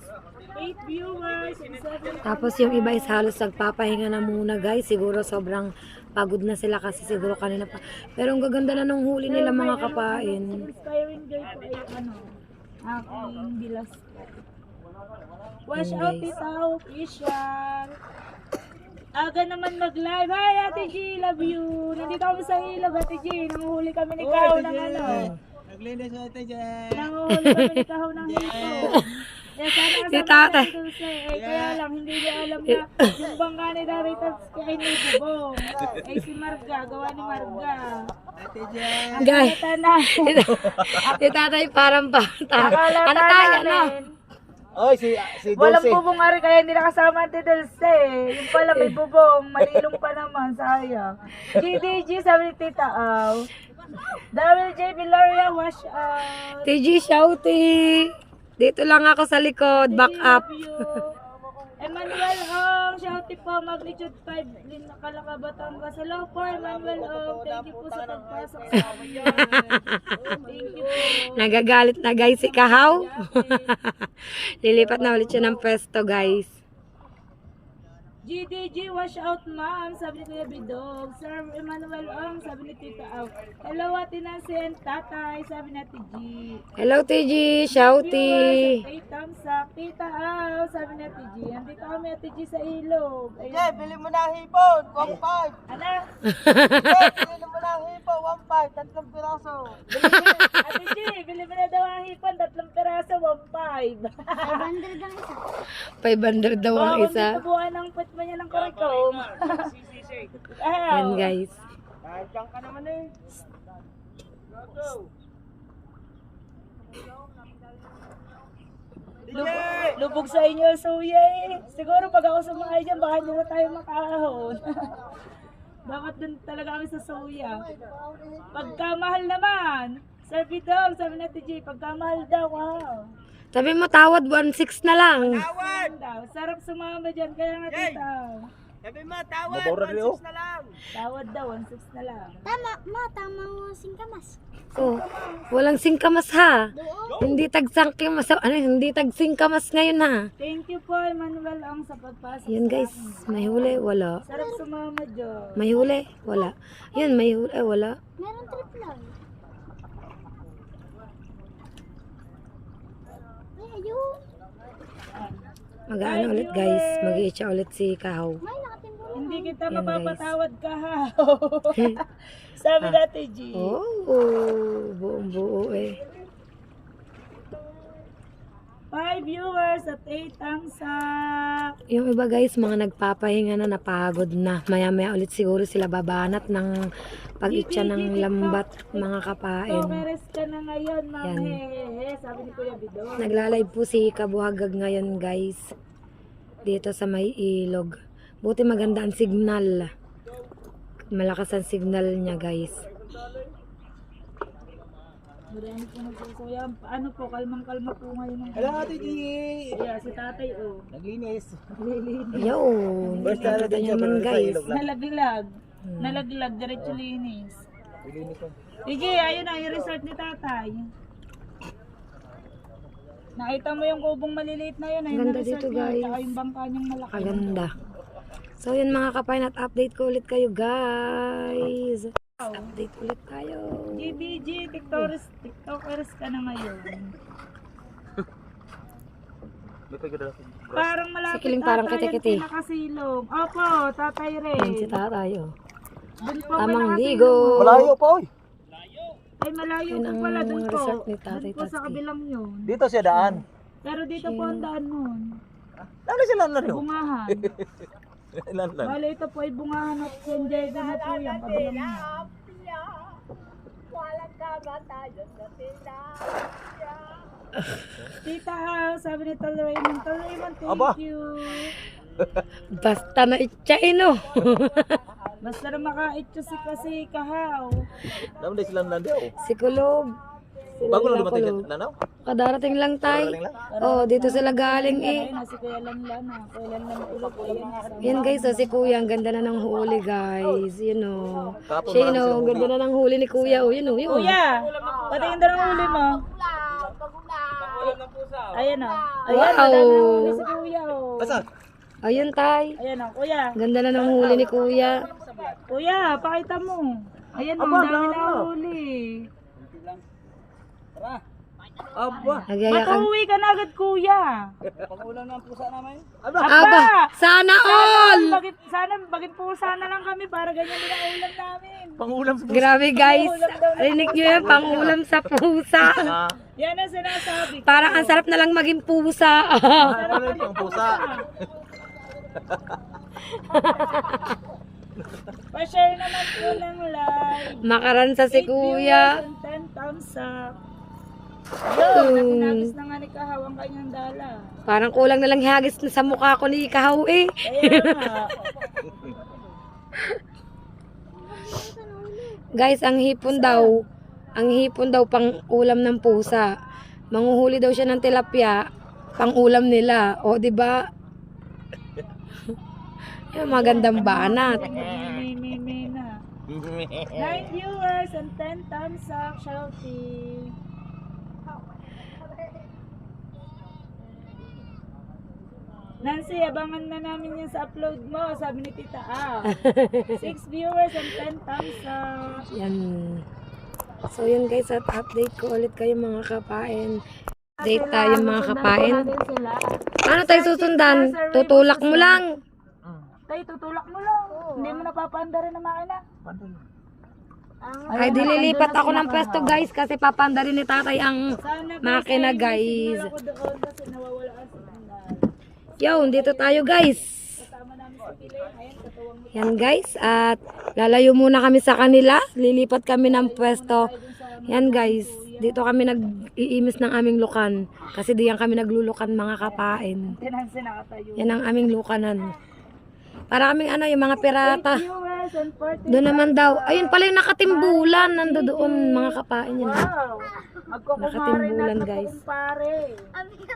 [SPEAKER 2] 8 viewers and 7
[SPEAKER 1] Tapos yung iba is halos nagpapahinga na muna guys. Siguro sobrang pagod na sila kasi siguro kanina pa. Pero ang gaganda na nung huli nila mga kapain.
[SPEAKER 2] inspiring girl ko ay aking bilas po. Wash out Tita official. Aga naman mag-live. Hi Ate G, love you. Nandito kami sa ilog Ate G. Nanguhuli kami ni Kahaw ng
[SPEAKER 3] Naglinis mo ito dyan.
[SPEAKER 2] Nanguhuli kami ni Kahaw ng hipon. Kaya sana
[SPEAKER 1] Si
[SPEAKER 2] kasama
[SPEAKER 1] tatay.
[SPEAKER 2] natin doon sa kaya lang hindi niya alam na yung bangka ni Daritas kay Nibubong. Ay si Marga, gawa ni Marga.
[SPEAKER 3] Ate dyan.
[SPEAKER 1] Guys,
[SPEAKER 2] Kata na.
[SPEAKER 1] si tatay parang bata.
[SPEAKER 2] Nakalata
[SPEAKER 1] Ano tayo, no?
[SPEAKER 2] namin.
[SPEAKER 3] Oy, si
[SPEAKER 2] Walang
[SPEAKER 3] Dulce.
[SPEAKER 2] bubong ari kaya hindi nakasama Ate Dulce. Yung pala may bubong, malilong pa naman, sayang. GDG sabi ni Tita Au. WJ Villaria wash out.
[SPEAKER 1] TG Shouty. Dito lang ako sa likod, back up.
[SPEAKER 2] Love you. Emmanuel Ong, shouty po, magnitude 5, Kalaka, Batangas. Hello po, Emmanuel Ong, thank you po sa pagpasok sa amin. Thank you po.
[SPEAKER 1] Nagagalit na guys si Kahaw. Lilipat na ulit siya ng pwesto guys.
[SPEAKER 2] GDG, wash out ma'am, sabi ni Kuya Bidog. Sir Emmanuel Ong, sabi ni Tita Au. Hello, Ate Nancy and Tatay, sabi ni Ate G.
[SPEAKER 1] Hello TG Shouty.
[SPEAKER 2] Viewers, 8 thumbs up. Tita Au, sabi ni Ate G. Andito kami Ate G sa ilog.
[SPEAKER 3] Jay, bili mo na ang hipon. 1.5.
[SPEAKER 2] Ano?
[SPEAKER 3] Jay, bili mo na ang hipon. 1.5. 3 piraso.
[SPEAKER 2] Ate G, bili mo na daw ang hipon, 3 peraso, 1.5.
[SPEAKER 5] 500 ang isa.
[SPEAKER 1] 500 daw ang isa.
[SPEAKER 2] Buwan ng put mo niya ng kurikom.
[SPEAKER 1] Yan guys.
[SPEAKER 3] Diyan ka naman eh.
[SPEAKER 2] Lubog sa inyo, suya eh. Siguro pag ako sumakay dyan, baka hindi na tayo makahon. Dapat dun talaga kami sa suya. Pagkamahal naman. Sir Bidog, sabi na TJ, pagkamahal daw, wow.
[SPEAKER 1] Sabi mo tawad 1.6 na lang.
[SPEAKER 2] Tawad daw. Sarap sumama dyan, kaya nga tita.
[SPEAKER 3] Sabi mo, tawad.
[SPEAKER 4] Babawra rin, oh.
[SPEAKER 3] 1.6 na lang.
[SPEAKER 2] Tawad daw, 1.6 na lang.
[SPEAKER 5] Tama, tama mo singkamas.
[SPEAKER 1] Oh, walang singkamas ha.
[SPEAKER 5] Doon.
[SPEAKER 1] Hindi tagsangkamas. Ano, hindi tagsingkamas ngayon ha.
[SPEAKER 2] Thank you po, Emmanuel, ang sa pagpasok.
[SPEAKER 1] Yun
[SPEAKER 2] sa
[SPEAKER 1] guys,
[SPEAKER 2] akin.
[SPEAKER 1] may huli, wala.
[SPEAKER 2] Sarap sumama dyan.
[SPEAKER 1] May huli, wala. Yun, may huli, wala.
[SPEAKER 5] Meron trip lang. Ayun.
[SPEAKER 1] Mag-ano ulit guys, mag-iitcha ulit si Kahaw.
[SPEAKER 5] May nakatimbo.
[SPEAKER 2] Hindi kita
[SPEAKER 1] Yan,
[SPEAKER 2] mapapatawad ka ha. Sabi dati G.
[SPEAKER 1] Oh, buong buo eh.
[SPEAKER 2] 5 viewers at 8 thumbs up.
[SPEAKER 1] Yung iba guys, mga nagpapahinga na, napagod na. Maya-maya ulit siguro sila babanat ng pag-itcha ng lambat, mga kapain.
[SPEAKER 2] Tokeres ka na ngayon, ma'am.
[SPEAKER 1] Yan.
[SPEAKER 2] Hehehe, sabi ni Kuya Bidon.
[SPEAKER 1] Nagla-live po si Kabuhagag ngayon guys. Dito sa may ilog. Buti maganda ang signal. Malakas ang signal niya guys.
[SPEAKER 2] Marami po nagsusuya. Ano po, kalmang-kalma po ngayon.
[SPEAKER 3] Hello, Ate G!
[SPEAKER 2] Yeah, si tatay, oh.
[SPEAKER 3] Naglinis.
[SPEAKER 1] Yun.
[SPEAKER 3] Basta na
[SPEAKER 1] Nakita
[SPEAKER 3] din
[SPEAKER 1] niyo
[SPEAKER 3] siya,
[SPEAKER 1] man
[SPEAKER 3] pero sa
[SPEAKER 1] guys.
[SPEAKER 3] ilog lang.
[SPEAKER 2] Nalaglag. Nalaglag, diretso linis.
[SPEAKER 3] Naglinis ko.
[SPEAKER 2] Sige, ayun na, yung resort ni tatay. Nakita mo yung kubong maliliit na yun, ayun
[SPEAKER 1] Ganda
[SPEAKER 2] na resort
[SPEAKER 1] dito,
[SPEAKER 2] niya,
[SPEAKER 1] guys.
[SPEAKER 2] tsaka yung bangka niyang malaki.
[SPEAKER 1] Kaganda. So yun mga kapain, at update ko ulit kayo guys. Update ulit tayo.
[SPEAKER 2] GBG, tiktokers ka na ngayon.
[SPEAKER 3] May pagkadala ko.
[SPEAKER 2] Parang malapit
[SPEAKER 1] Si Kiling parang
[SPEAKER 2] ata
[SPEAKER 1] kiti-kiti.
[SPEAKER 2] yan pinakasilong. Opo, tatay Ray.
[SPEAKER 1] Yan si tatay oh.
[SPEAKER 2] Dun po
[SPEAKER 1] Tamang
[SPEAKER 2] pinakasilong.
[SPEAKER 1] ligo.
[SPEAKER 3] Malayo pa, oy!
[SPEAKER 2] Ay, malayo
[SPEAKER 1] Yun
[SPEAKER 2] po
[SPEAKER 1] ang
[SPEAKER 2] pala dun po.
[SPEAKER 1] resort ni Tatay
[SPEAKER 2] Dun po sa
[SPEAKER 1] Tatay.
[SPEAKER 2] kabilang yun.
[SPEAKER 3] Dito siya daan.
[SPEAKER 2] Pero dito po ang daan nun.
[SPEAKER 3] Ano sila na rin?
[SPEAKER 2] Bungahan.
[SPEAKER 3] Ilan lang.
[SPEAKER 2] Bale, ito po ay bungahan at San Diego na po yung kabilang yun. Tita House, sabi ni Tol Raymond. Tol Raymond, thank
[SPEAKER 3] Aba.
[SPEAKER 2] you.
[SPEAKER 1] Basta na itchain oh.
[SPEAKER 2] Basta na makaitso si kasi kahaw.
[SPEAKER 3] Dami na silang nandiyaw.
[SPEAKER 1] Si Kulog. Sila
[SPEAKER 3] Bago lang
[SPEAKER 1] nila
[SPEAKER 3] dumating
[SPEAKER 1] Kulog.
[SPEAKER 3] na, no?
[SPEAKER 1] Kadarating lang tay.
[SPEAKER 3] Parating lang.
[SPEAKER 1] Oh, dito sila galing eh.
[SPEAKER 2] Ayun na si Kuya Lanlan na. Kuya Lanlan ulit. Ayun.
[SPEAKER 1] Yan guys, oh, si Kuya, ang ganda na ng huli guys. Yun oh.
[SPEAKER 3] Kahapon
[SPEAKER 1] Siya
[SPEAKER 3] marami
[SPEAKER 1] yun oh,
[SPEAKER 3] silang
[SPEAKER 1] ang ganda na ng huli ni Kuya oh. Yun oh, yun.
[SPEAKER 2] Kuya, patingin daw ang huli mo. Ayan o. Ayan,
[SPEAKER 1] Wow.
[SPEAKER 2] madami ang huli si Kuya o.
[SPEAKER 3] Basta.
[SPEAKER 1] Ayun tay.
[SPEAKER 2] Ayan o, Kuya.
[SPEAKER 1] Ganda na ng huli ni Kuya.
[SPEAKER 2] Kuya, pakita mo. Ayan o,
[SPEAKER 3] Aba,
[SPEAKER 2] ang dami
[SPEAKER 3] lalo.
[SPEAKER 2] na huli.
[SPEAKER 3] Aba.
[SPEAKER 1] Nagyayakan.
[SPEAKER 2] Matuwi ka na agad, Kuya.
[SPEAKER 3] Aba.
[SPEAKER 1] Aba, sana all!
[SPEAKER 2] Sana, bagit po sana lang kami para ganyan din ang ulam namin.
[SPEAKER 3] Pangulam sa
[SPEAKER 1] Grabe guys. Rinig nyo yan, pangulam sa pusa.
[SPEAKER 3] Ah,
[SPEAKER 2] Yan ang sinasabi ko.
[SPEAKER 1] Parang ang sarap na lang maging pusa.
[SPEAKER 3] ano yun, pang pusa.
[SPEAKER 2] Pa-share naman po ng live.
[SPEAKER 1] Makaransa si
[SPEAKER 2] 8
[SPEAKER 1] Kuya.
[SPEAKER 2] viewers and 10 thumbs up. Yun, natinagis na nga ni Kahaw ang kanyang dala.
[SPEAKER 1] Parang kulang na lang hagis na sa mukha ko ni Kahaw eh.
[SPEAKER 2] Kaya nga.
[SPEAKER 1] Guys, ang hipon daw pang ulam ng pusa. Manguhuli daw siya ng tilapia, pang ulam nila. O, di ba? Yung magandang banat.
[SPEAKER 2] May na. 9 viewers and 10 thumbs up, shouting. Nancy, abangan na namin yan sa upload mo, sabi ni Tita A. 6 viewers and 10 thumbs up.
[SPEAKER 1] Yan. So yun guys, at update ko ulit kayo mga kapain. Update tayo mga kapain. Paano tayo susundan? Tutulak mo lang.
[SPEAKER 2] Tay, tutulak mo lang. Hindi mo napapaanda rin ang makina.
[SPEAKER 1] Ay, dililipat ako ng pwesto guys kasi papanda rin ni tatay ang
[SPEAKER 2] Sana
[SPEAKER 1] makina
[SPEAKER 2] ay
[SPEAKER 1] guys.
[SPEAKER 2] signal ako doon kasi nawawala ang signal.
[SPEAKER 1] Yun, dito tayo guys.
[SPEAKER 2] Kasama namin si Piling. Ayan, katuwang
[SPEAKER 1] Yan guys, at lalayo muna kami sa kanila. Lilipat kami ng pwesto. Yan guys, dito kami nag-iimis ng aming lukan. Kasi diyan kami naglulukan mga kapain.
[SPEAKER 2] Tinansin nakatayo.
[SPEAKER 1] Yan ang aming lukanan. Para kaming ano, yung mga pirata.
[SPEAKER 2] Viewers and 40.
[SPEAKER 1] Doon naman daw. Ayun pala yung nakatimbulan. Nando doon mga kapain yan.
[SPEAKER 2] Wow! Magkukumare
[SPEAKER 1] Nakatimbulan,
[SPEAKER 2] na
[SPEAKER 1] guys.
[SPEAKER 2] kumpare.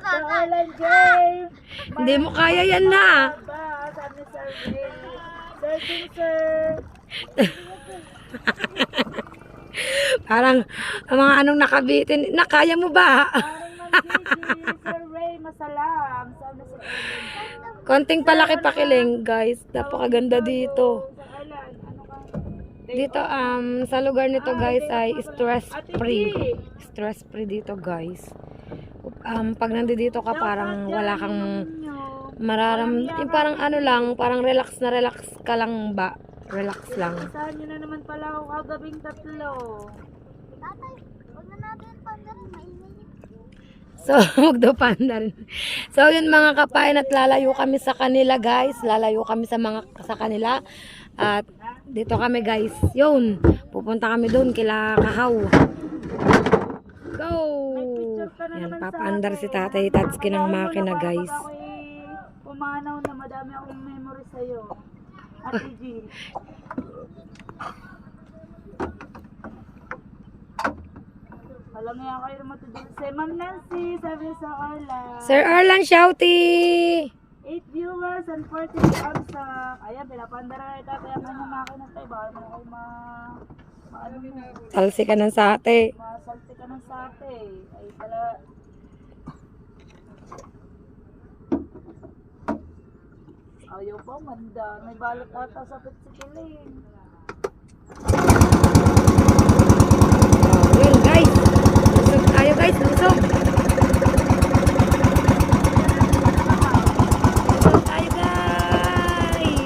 [SPEAKER 2] Sa Alan James.
[SPEAKER 1] Hindi mo kaya yan na.
[SPEAKER 2] Ba, sabi ni Sir Ray. Searching sir.
[SPEAKER 1] Parang ang mga anong nakabitin. Nakaya mo ba?
[SPEAKER 2] Parang mag-GG. Sir Ray, masalam. Sabi si Alan.
[SPEAKER 1] Konting palaki pakiling guys. Napakaganda dito.
[SPEAKER 2] Sa Alan, ano ka?
[SPEAKER 1] Dito sa lugar nito guys ay stress free. Stress free dito guys. Pag nandito ka parang wala kang yung parang ano lang, parang relax na relax ka lang ba? Relax lang.
[SPEAKER 2] Isahan nyo na naman pala ako kagabing 3.
[SPEAKER 5] Tatay, huwag na natin pagdarin, mainit.
[SPEAKER 1] So, magdupanda rin. So, yun mga kapain at lalayo kami sa kanila guys. Lalayo kami sa kanila. At dito kami guys. Yun. Pupunta kami doon kila Kahaw. Go! Yan, papaandar si Tatay Tatsuki ng makina guys.
[SPEAKER 2] Ako'y pumanaw na madami akong memory sa'yo. Ate G. Alam niya kayo naman ito dito. Si Ma'am Nancy, sabi sa Carla.
[SPEAKER 1] Sir Arlan Shouty!
[SPEAKER 2] 8 viewers and 40 amsak. Ayan, pinapandara na ito. Kaya mga makina tayo. Baka naman kayo maano mo.
[SPEAKER 1] Talsi ka ng sate.
[SPEAKER 2] Masalti ka ng sate. Ay pala. Ayaw pa, manda. May balot ata sa pitsikiling.
[SPEAKER 1] Well guys. Lusog tayo guys. Lusog. Lusog tayo guys.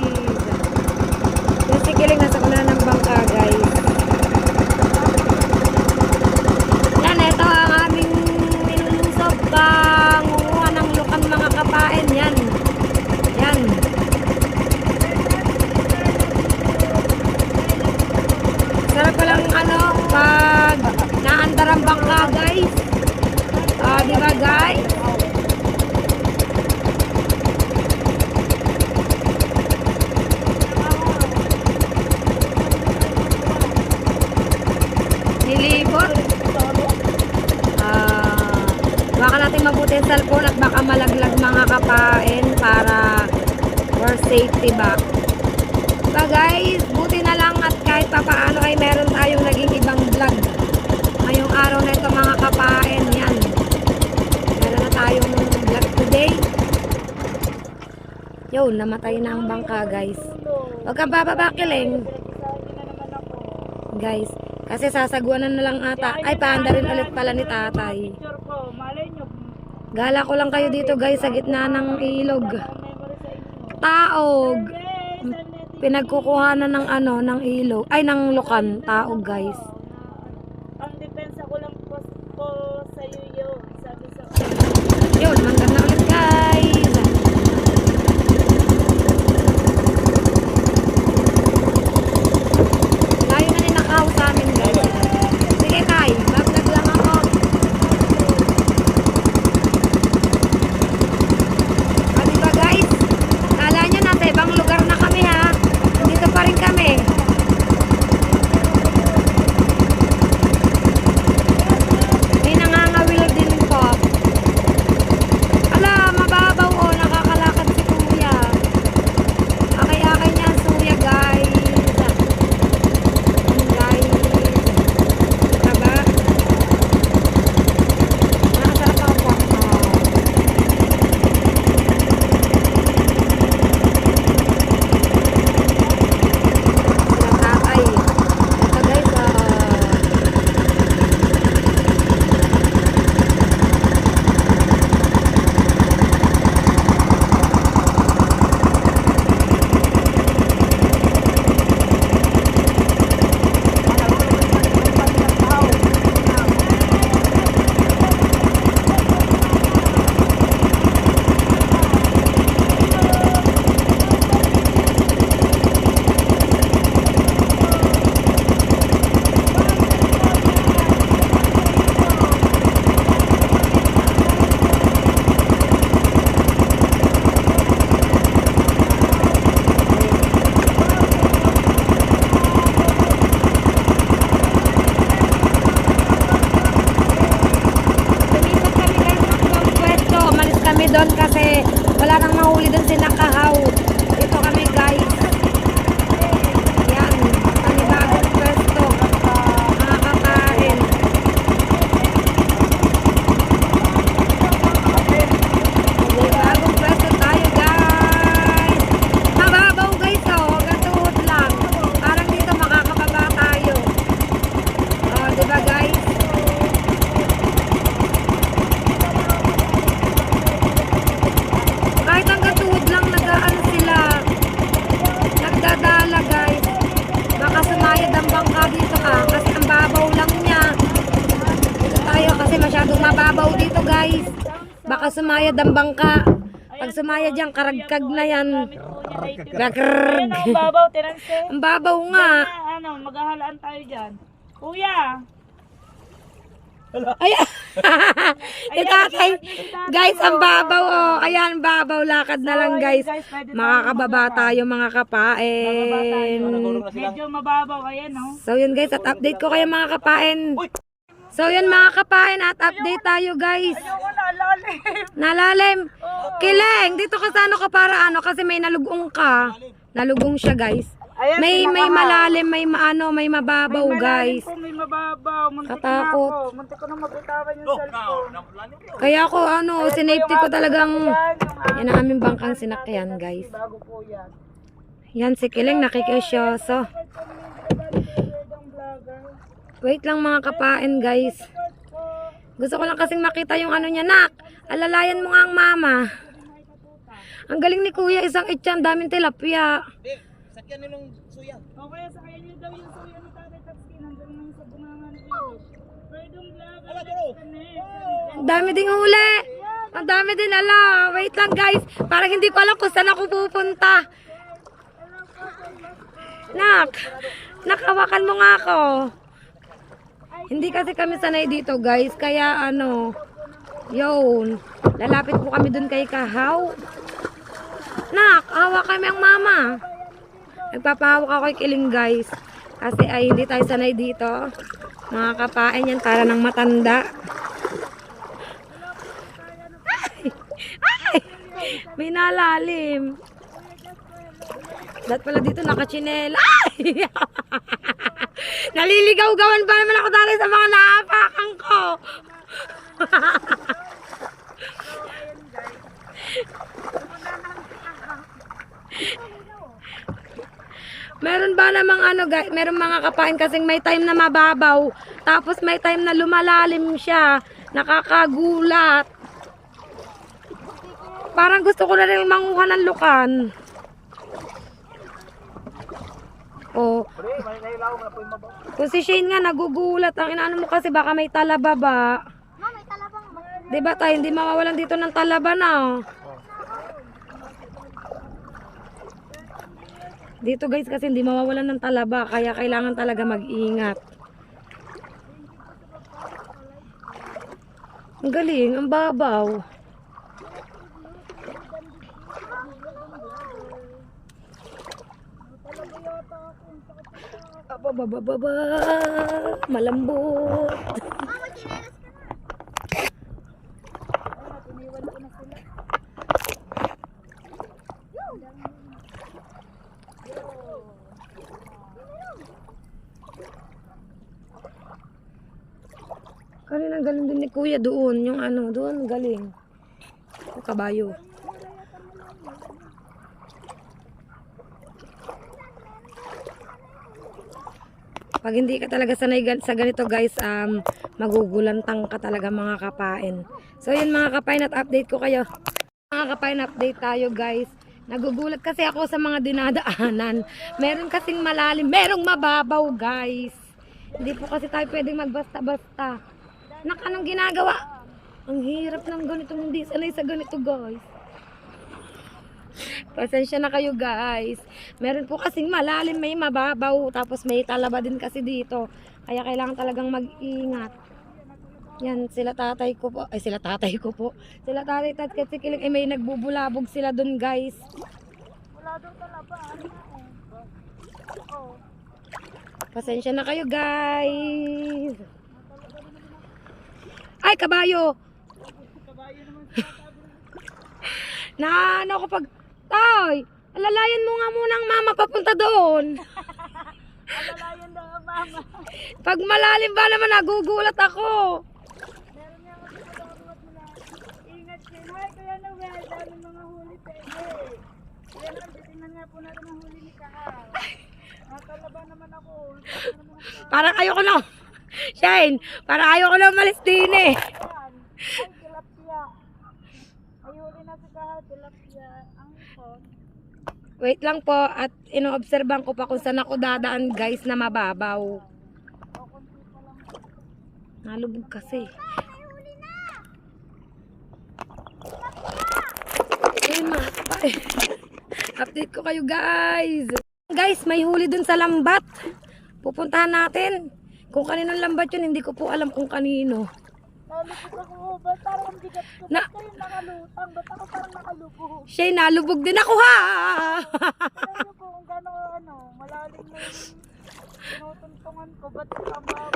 [SPEAKER 1] Yung sikiling nasa kuna ng bangka guys. Yan, ito ang aming nilulusog pang nguha ng lukan mga kapain. Yan. Yan. Sarap palang pag naandar ang bangka guys. Di ba guys? Nilibot. Baka natin mabuti ang cellphone at baka malaglag mga kapain para for safety ba. Diba guys, buti na lang at kahit papaano ay meron tayong naging ibang vlog ngayong araw na ito mga kapain. Yan, meron na tayong vlog today. Yun, namatay na ang bangka guys. Huwag kang bababakiling guys, kasi sasagwanan na lang ata. Ay, paanda rin ulit pala ni tatay.
[SPEAKER 2] Picture ko, malay nyo.
[SPEAKER 1] Gala ko lang kayo dito guys sa gitna ng ilog. Taog. Pinagkukuhanan ng ng ilog. Ay, ng lukan. Taog guys.
[SPEAKER 2] Ang depensa ko lang po sa iyo yun. Sabi sa
[SPEAKER 1] Yun, mandar na ulit guys. Layo na ninakaw sa amin guys. Sige tay, bablog lang ako. Diba guys? Kala nyo nasa ibang lugar na kami ha. Dito pa rin kami. May nangangawil din po. Ala, mababaw o. Nakakalakad si kuya. Akay-akay niya ang suya guys. Guys. Diba? Nakasarap ako po. Silang tatay. Ito guys, lumipat kami guys ng ibang pwesto. Umalis kami doon kasi wala nang mahuli doon si Nakahaw. Dito kami guys. Yan, panibagong pwesto. Mga kapain. Panibagong pwesto tayo guys. Mababaw guys oh, gatuhod lang. Parang dito makakababa tayo. Diba guys? Kahit ang gatuhod lang nag-ano sila. baka sumayad ang bangka. Pag sumayad yan, karagkag na yan.
[SPEAKER 2] Gamit po niya ay
[SPEAKER 1] Gakrrrg.
[SPEAKER 2] Ayan ang babaw, tinanse.
[SPEAKER 1] Ang babaw nga.
[SPEAKER 2] Ano, maghahalaan tayo dyan. Kuya!
[SPEAKER 1] Ay, yung tatay. Guys, ang babaw, oh. Ayan, babaw. Lakad na lang, guys.
[SPEAKER 2] pwede tayo
[SPEAKER 1] Makakababa
[SPEAKER 2] maglakad.
[SPEAKER 1] tayo, mga kapain.
[SPEAKER 4] Nagulong na sila.
[SPEAKER 2] Medyo mababaw, ayan, no?
[SPEAKER 1] So, yun, guys. At update ko kayo, mga kapain. So, yun, mga kapain. At update tayo, guys.
[SPEAKER 2] Ayoko na, lalim.
[SPEAKER 1] Nalalim. Kileng, dito ka sa ano ka para ano. Kasi may nalugong ka. Nalugong siya, guys.
[SPEAKER 2] Ayan,
[SPEAKER 1] May
[SPEAKER 2] sinakahaw.
[SPEAKER 1] malalim, may maano, may mababaw,
[SPEAKER 2] May malalim
[SPEAKER 1] guys.
[SPEAKER 2] po, may mababaw. Muntik
[SPEAKER 1] Katakot.
[SPEAKER 2] na ako. Muntik ko na mabitawan yung cellphone.
[SPEAKER 1] Kaya ako, ano, sinafety ko talagang...
[SPEAKER 2] Yan, yung
[SPEAKER 1] Yan ang aming bangkang sinakyan, guys.
[SPEAKER 2] bago po yan.
[SPEAKER 1] Yan, si Kileng nakikisyoso. Wait lang, mga kapain, guys. Gusto ko lang kasing makita yung ano niya. Nak, alalayan mo nga ang mama. Ang galing ni kuya, isang itchan, daming tilapia.
[SPEAKER 3] Sakyan nilong suya.
[SPEAKER 2] O kaya sa kanya daw yung suya ni Tatay Tatsuki. Nandun lang sa bungangan ilog. Pwedeng vlog.
[SPEAKER 1] Ang dami ding huli. Ang dami din, ala. Wait lang, guys. Parang hindi ko alam kung saan ako pupunta. Nak, nakawakan mo nga ako. Hindi kasi kami sanay dito, guys. Kaya ano, yun. Lalapit po kami dun kay Kahaw. Nak, hawak kami ang mama. Nagpapahawak ako kay Kiling, guys. Kasi ay hindi tayo sanay dito. Mga kapain yan para ng matanda. Ay! Ay! May nalalim. Dapat pala dito nakachinela. Ay! Naliligaw-gawan pa naman ako dati sa mga naapakan ko. Meron ba namang ano, guys, meron mga kapain kasing may time na mababaw, tapos may time na lumalalim siya, nakakagulat. Parang gusto ko na rin manguha ng lukan. Oh,
[SPEAKER 3] Pre, may nailaw na po yung mabaw.
[SPEAKER 1] kung si Shane nga nagugulat, ang inaano mo kasi baka may talaba ba?
[SPEAKER 5] Ma, may talabang ba?
[SPEAKER 1] Diba tayo, hindi mawawalan dito ng talaba na. Dito guys kasi hindi mawawalan ng talaba, kaya kailangan talaga mag-ingat. Ang galing, ang babaw. Ababababa, malambot.
[SPEAKER 5] Mama, chinelas ka na.
[SPEAKER 1] Kanina galing din ni kuya doon, yung ano, doon galing. Yung kabayo. Pag hindi ka talaga sanay sa ganito guys, magugulantang ka talaga mga kapain. So yun mga kapain, at update ko kayo. Mga kapain, update tayo guys. Nagugulat kasi ako sa mga dinadaanan. Meron kasing malalim, merong mababaw guys. Hindi po kasi tayo pwedeng magbasta-basta. Nak, anong ginagawa? Ang hirap ng ganito, hindi sanay sa ganito guys. Pasensya na kayo guys. Meron po kasing malalim, may mababaw, tapos may talaba din kasi dito. Kaya kailangan talagang mag-ingat. Yan, sila tatay ko po. Ay, sila tatay ko po. Sila tatay at kasi Kiling, ay may nagbubulabog sila dun guys.
[SPEAKER 2] Wala daw talaba.
[SPEAKER 1] Pasensya na kayo guys. Ay, kabayo. Na ano ko pag... Tay, alalayan mo nga muna ang mama papunta doon.
[SPEAKER 2] Alalayan daw ang mama.
[SPEAKER 1] Pag malalim ba naman, nagugulat ako.
[SPEAKER 2] Meron nga kasi pagkakulat nila. Ingat kayo. Hi, Kuya Noel. Daming mga huli sa iyo. Kuya Noel, titingnan nga po natin ang huli ni Kahal. Nakalaba naman ako.
[SPEAKER 1] Parang ayoko na. Shine, parang ayoko na umalis din eh.
[SPEAKER 2] Yan. Ay, tilapia. Ay, huli na si Kahal. Tilapia. Ang hot.
[SPEAKER 1] Wait lang po at inoobserban ko pa kung saan ako dadaan guys na mababaw. Nalubog kasi. Update ko kayo guys. Guys, may huli dun sa lambat. Pupuntahan natin. Kung kaninong lambat yun, hindi ko po alam kung kanino.
[SPEAKER 2] Nalubog ako. Ba't parang ang bigat ko?
[SPEAKER 1] Na,
[SPEAKER 2] Ba't kayo nakalutang? Ba't ako parang nakalubog?
[SPEAKER 1] Shay, nalubog din ako ha!
[SPEAKER 2] Alam niyo po kung gano'n malalim na yung tinutuntungan ko. Ba't kababaw?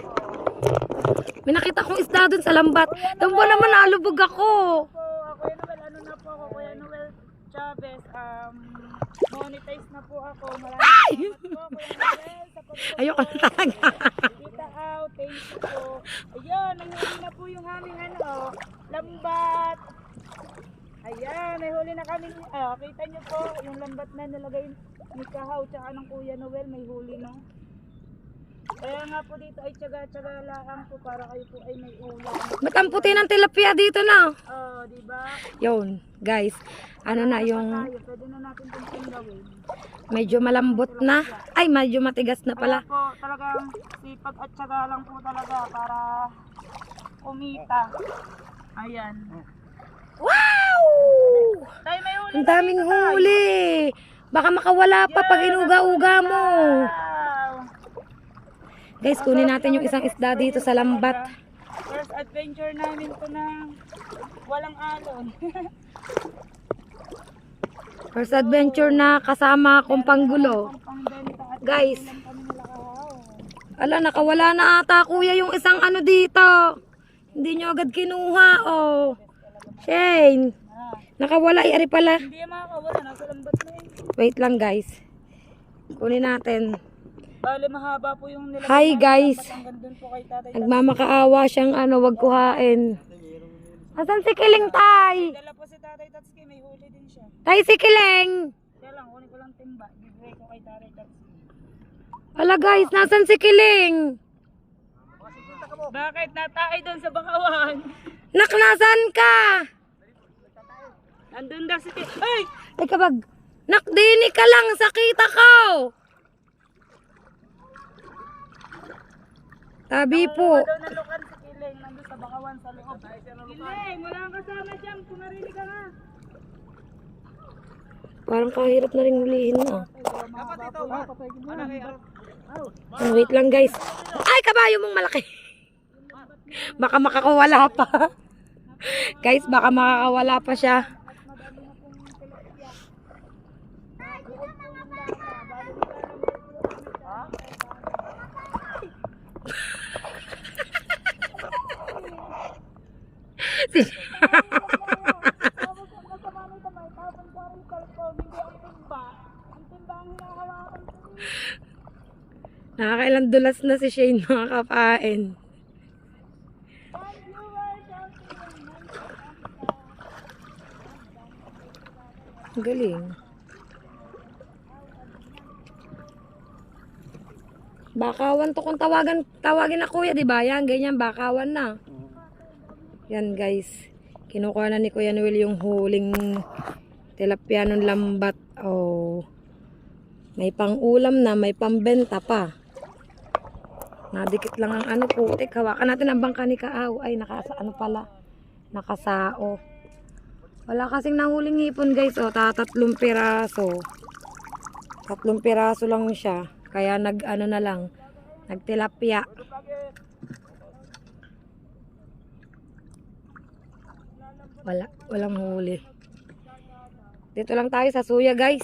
[SPEAKER 1] May nakita kong isda dun sa lambat. Tambo naman nalubog ako.
[SPEAKER 2] Po, Kuya Noel, ano na po ako? Kuya Noel Chavez, monetize na po ako. Maraming salamat po, Kuya Noel, sa pagpunta.
[SPEAKER 1] Ayoko na talaga.
[SPEAKER 2] Kita out, thank you po. Ayun, nanghuli na po yung aming lambat. Ayan, may huli na kami. Kita nyo po, yung lambat na nilagay ni Kahaw, tsaka ng Kuya Noel, may huli na. Kaya nga po dito ay tsaga-tsaga lang po para kayo po ay may ulam.
[SPEAKER 1] Ba't ang puti ng tilapia dito na?
[SPEAKER 2] Oh, di ba?
[SPEAKER 1] Yun, guys. Ano na yung
[SPEAKER 2] Tayo, pwede na natin itong gawin.
[SPEAKER 1] medyo malambot na. Ay, medyo matigas na
[SPEAKER 2] Kaya
[SPEAKER 1] pala.
[SPEAKER 2] po, talagang sipag at tsaga lang po talaga para kumita. Ayan.
[SPEAKER 1] Wow!
[SPEAKER 2] Tayo may huli.
[SPEAKER 1] Ang daming huli. Baka makawala pa pag inuga-uga mo.
[SPEAKER 2] Wow!
[SPEAKER 1] Guys, kunin natin yung isang isda dito sa lambat.
[SPEAKER 2] First adventure namin to na walang alon.
[SPEAKER 1] First adventure na kasama akong panggulo.
[SPEAKER 2] Pangbenta at
[SPEAKER 1] Guys,
[SPEAKER 2] ulam kami nila Kahaw.
[SPEAKER 1] ala, nakawala na ata kuya yung isang ano dito. Hindi nyo agad kinuha, oh. Shane, nakawala, ari pala.
[SPEAKER 2] Hindi yung makakawala, nasa lambat na yun.
[SPEAKER 1] Wait lang guys. Kunin natin.
[SPEAKER 2] Bale, mahaba po yung nilagay.
[SPEAKER 1] Hi guys.
[SPEAKER 2] Hanggang dun po kay tatay.
[SPEAKER 1] Nagmamakaawa siyang wag kuhain. Asan si Kiling, tay?
[SPEAKER 2] Dala po si tatay Tatsuki, may huli din siya.
[SPEAKER 1] Tay, si Kiling.
[SPEAKER 2] Kaya lang, kunin ko lang timba. Bibigay ko kay tatay Tatsuki.
[SPEAKER 1] Ala guys, nasan si Kiling?
[SPEAKER 2] Bakit natay doon sa bakawan?
[SPEAKER 1] Nak, nasan ka?
[SPEAKER 2] Nandun daw si Ay!
[SPEAKER 1] Teka bag. Nak, dini ka lang, sakita ko. Tabi po.
[SPEAKER 2] Daw nalukan si Kiling, nandun sa bakawan sa loob. Kiling, wala kang kasama dyan, kung narinig ka nga.
[SPEAKER 1] Parang kahirap na rin hulihin na.
[SPEAKER 3] Dapat ito. Ano kaya?
[SPEAKER 1] Wait lang guys. Ay, kabayo mong malaki. Baka makakawala pa. Guys, baka makakawala pa siya. Nakakailang dulas na si Shane mga kapain. Ang galing. Bakawan to kung tawagin na kuya, di ba? Yan, ganyan, bakawan na. Yan guys. Kinukuha na ni Kuya Noel yung huling tilapia ng lambat. Oh. May pang-ulam na, may pambenta pa. Nadikit lang ang ano putik. Hawakan natin ang bangka ni Kaaw. Ay, ano pala. Nakasao. Wala kasing nahuling hipon guys. O, 3 piraso. 3 piraso lang siya. Kaya ano na lang. Nagtilapia. Walang huli. Dito lang tayo sa suya guys.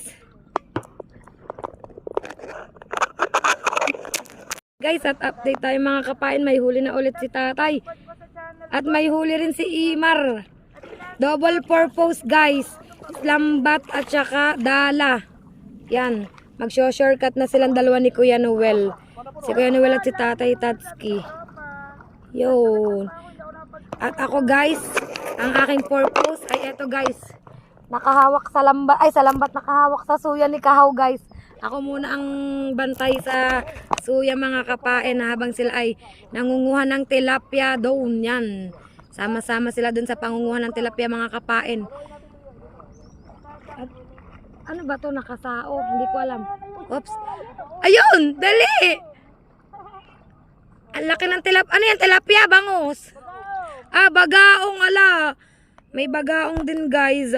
[SPEAKER 1] Guys, at update tayo mga kapain. May huli na ulit si tatay. At may huli rin si Imar. Double purpose guys. Lambat at saka dala. Yan. Mag-shortcut na silang dalawa ni Kuya Noel. Si Kuya Noel at si tatay Tatsuki. Yun. At ako guys, ang aking purpose ay eto guys. Nakahawak sa lambat. Ay, sa lambat nakahawak sa suya ni Kahaw guys. Ako muna ang bantay sa suya mga kapain habang sila ay nangunguha ng tilapia doon. Yan. Sama-sama sila doon sa pangunguha ng tilapia mga kapain. At, ano ba to nakasao? Hindi ko alam. Oops. Ayun! Dali! Ang laki ng tilapia. Ano yan? Tilapia? Bangus? Ah, bagaong ala. May bagaong din guys.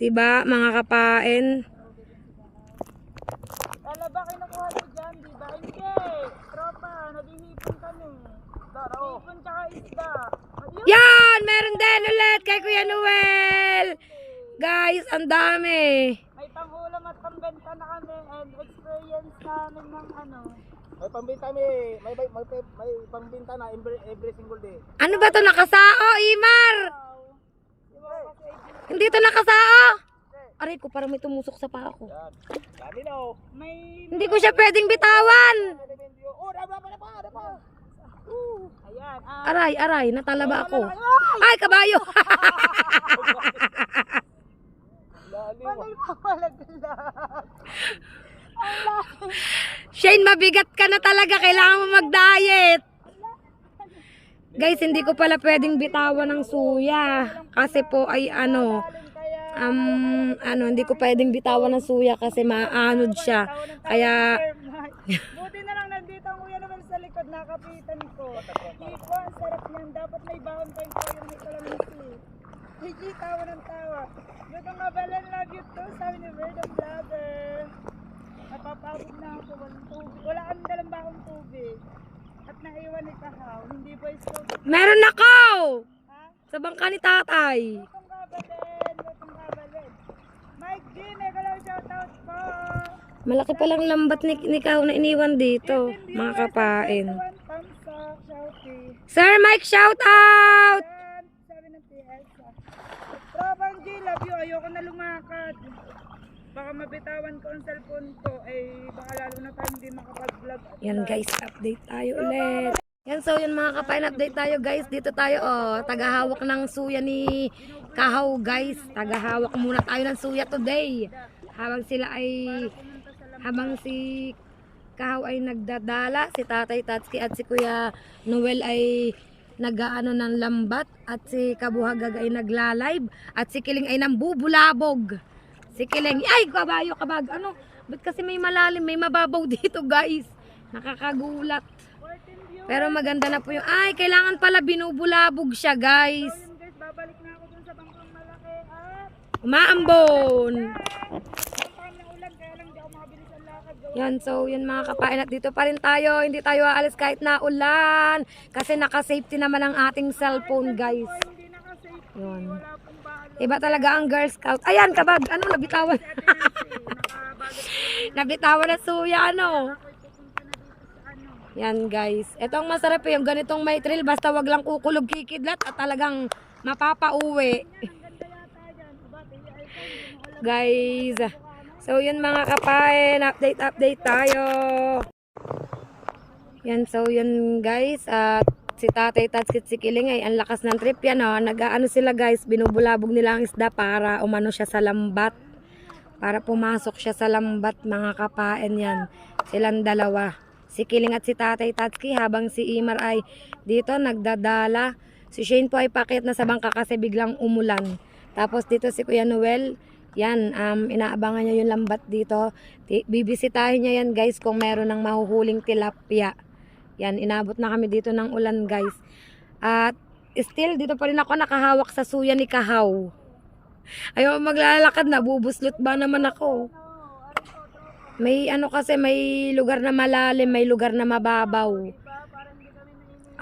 [SPEAKER 1] Diba, mga kapain?
[SPEAKER 2] Talaba kinukuha niyo dyan, di ba? Hindi. Tropa, naghihipon kami. Hipon tsaka isda. Ayun.
[SPEAKER 1] Yan! Meron din ulit kay Kuya Noel! Guys, ang dami!
[SPEAKER 2] May pangulam at pambenta na kami and experience namin ng ano.
[SPEAKER 3] May pambinta may pambinta na every single day.
[SPEAKER 1] Ano ba to nakasao, Imar? Hindi to nakasao? Aray ko, parang may tumusok sa paa ko.
[SPEAKER 3] Yan. Dami na oh.
[SPEAKER 2] May,
[SPEAKER 1] Hindi ko siya pwedeng bitawan.
[SPEAKER 3] Oh, dami pa.
[SPEAKER 2] ayan.
[SPEAKER 1] Aray, natalaba ako. Ay, kabayo!
[SPEAKER 3] Lalim.
[SPEAKER 2] Panay pa malaglag.
[SPEAKER 1] Shane, mabigat ka na talaga. Kailangan mo mag-diet. Guys, hindi ko pala pwedeng bitawan ng suya. Kasi po ay hindi ko pwedeng bitawan ng suya kasi maanod siya. Kaya,
[SPEAKER 2] Buti na lang nandito ang Kuya Noel sa likod, nakapitan ko. Hipo, ang sarap niyan. Dapat may baon pa yung yung may kalamansi. Higi, tawa ng tawa. Lutong kabalan, love you too. Sabi ni Bird ang vlogger. Napapagod na ako. Walang tubig. Wala kami dalang bakong tubig. At naiwan ni Kahaw. Hindi ba isko?
[SPEAKER 1] meron ako!
[SPEAKER 2] Ha?
[SPEAKER 1] Sa bangka ni tatay.
[SPEAKER 2] Lutong kabalan. Mike D, megalaw shoutout po.
[SPEAKER 1] Malaki palang lambat ni Kao na iniwan dito. Mga kapain.
[SPEAKER 2] One thumbs up, shouty.
[SPEAKER 1] Sir Mike, shout out!
[SPEAKER 2] Yan, sabi ng PS. Tropang G, love you. Ayoko na lumakad. Baka mabitawan ko ang cellphone ko. Baka lalo na tayo hindi makapag-vlog.
[SPEAKER 1] Yan guys, update tayo ulit. Yan, so yun mga kapain, update tayo guys. Dito tayo, tagahawak ng suya ni Kahaw guys. Tagahawak muna tayo ng suya today. Habang si Kahaw ay nagdadala, si Tatay Tatski at si Kuya Noel ay nag-aano ng lambat at si Kabuhagag ay nagla-live at si Kiling ay nambubulabog. Si Kiling, ay kabayo kabag, ba't kasi may malalim, may mababaw dito guys. Nakakagulat. Pero maganda na po yung, kailangan pala binubulabog siya guys.
[SPEAKER 2] Yun guys, babalik na ako dun sa bangkang malaki at
[SPEAKER 1] Umaambon.
[SPEAKER 2] ang ng ulan, kaya lang di ako makabilis ang lakad.
[SPEAKER 1] Yan, so yun mga kapain at dito pa rin tayo. Hindi tayo aalis kahit na ulan. Kasi naka-safety naman ang ating cellphone guys.
[SPEAKER 2] Hindi naka-safe.
[SPEAKER 1] Yun.
[SPEAKER 2] Wala pong bahala.
[SPEAKER 1] Iba talaga ang Girl Scout. Ayan, kabag. Nabitawan. Nabitawan na suya, Yan guys. Ito ang masarap yung ganitong may trail. Basta wag lang kukulog kikidlat at talagang mapapauwi. Guys. So yun mga kapain. Update tayo. Yan, so yun guys. At si Tatay Tatskit si Kiling ay ang lakas ng trip yan. Nag-ano sila guys. Binubulabog nila ang isda para umano siya sa lambat. Para pumasok siya sa lambat mga kapain yan. Silang dalawa. Si Kiling at si Tatay Tatski habang si Imar ay dito nagdadala. Si Shane po ay pakyat na sa bangka kasi biglang umulan. Tapos dito si Kuya Noel, yan, inaabangan niya yung lambat dito. Bibisitahin niya yan guys kung meron ng mahuhuling tilapia. Yan, inabot na kami dito ng ulan guys. At still dito pa rin ako nakahawak sa suya ni Kahaw. Ayaw maglalakad na, bubuslot ba naman ako. May kasi may lugar na malalim, may lugar na mababaw.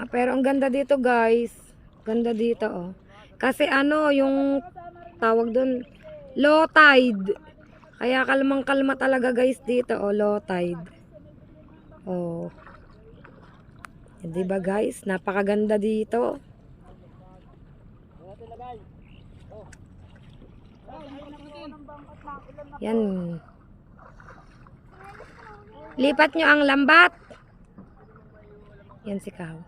[SPEAKER 1] Pero ang ganda dito guys. Ganda dito Kasi yung tawag doon, low tide. Kaya kalmang-kalma talaga guys dito low tide. Di ba guys? Napakaganda dito. Yan. Lipat nyo ang lambat. Yan si Kahaw.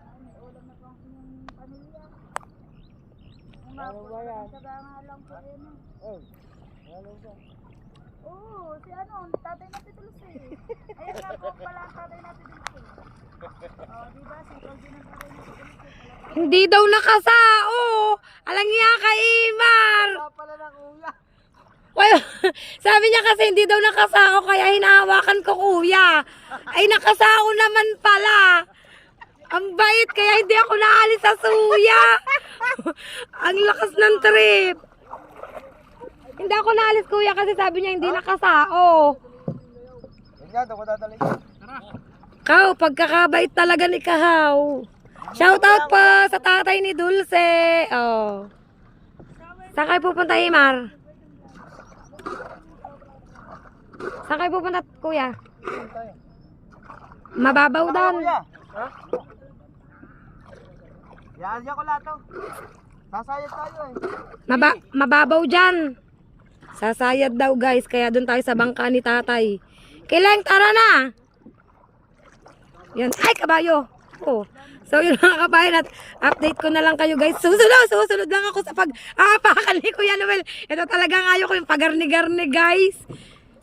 [SPEAKER 2] Oo, si tatay natin tulos Ayan nga po pala ang tatay natin tulos diba? Si Kogi ng tatay natin tulos
[SPEAKER 1] Hindi daw nakasao. Alang niya kay Imar.
[SPEAKER 3] Pala na kuya.
[SPEAKER 1] Well, sabi niya kasi hindi daw nakasao kaya hinahawakan ko kuya. Ay nakasao naman pala. Ang bait kaya hindi ako naalis sa suya. Ang lakas ng trip. Hindi ako naalis kuya kasi sabi niya hindi nakasao.
[SPEAKER 3] Yan nga, daw ko dadalhin.
[SPEAKER 1] Kaw, pagkakabait talaga ni Kahaw. Shoutout po sa tatay ni Dulce. Oh. Saan kayo pupunta, Imar? Saan kayo pupunta, kuya? Mababaw doon.
[SPEAKER 3] Kuya. Ha? Yan niya ko lahat to. Sasayad tayo eh.
[SPEAKER 1] Mababaw dyan. Sasayad daw guys, kaya doon tayo sa bangka ni tatay. Kileng, tara na! Yan, ay kabayo! Oh. So yun mga kabayan, at update ko na lang kayo guys. Susunod lang ako sa pag-aapakan ni Kuya Noel. Ito talagang ayaw ko yung pagarni-garni guys.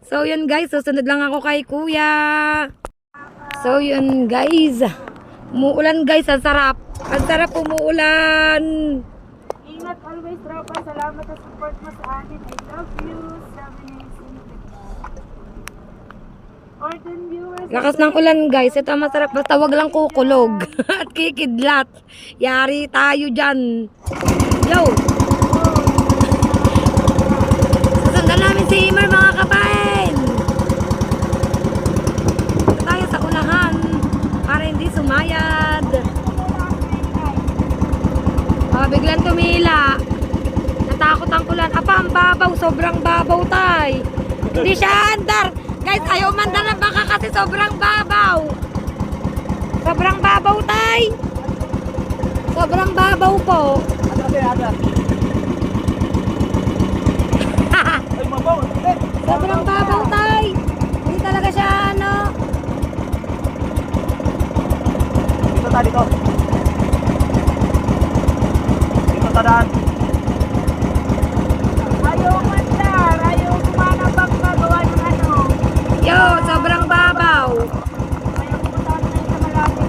[SPEAKER 1] So yun guys, susunod lang ako kay Kuya. So yun guys, umuulan guys, ang sarap. Ang sarap umuulan.
[SPEAKER 2] Ingat always, tropa. Salamat sa support mo sa akin. I love you. 7 years in Orton viewers.
[SPEAKER 1] Lakas ng ulan guys, ito ang masarap. Basta wag lang kukulog at kikidlat. Yari tayo dyan. Yo! Susundan namin si Imer mga kapain. Ito tayo sa unahan para hindi sumayad. Biglang tumila. Natakot ang ulan. Apa, ang babaw. Sobrang babaw tay. Hindi siya andar. Guys, ayaw mandar na baka kasi sobrang babaw. Sobrang babaw tay. Sobrang babaw po.
[SPEAKER 3] Atras eh, atras. Ay, mabaw.
[SPEAKER 1] Sobrang babaw tay. Hindi talaga siya ano.
[SPEAKER 3] Dito tayo dito. Dito tadaan.
[SPEAKER 2] Ayaw mandar. Ayaw kumanabang magawa ng ano.
[SPEAKER 1] Yo, sobrang babaw.
[SPEAKER 2] Ayaw pumunta tayo sa malapit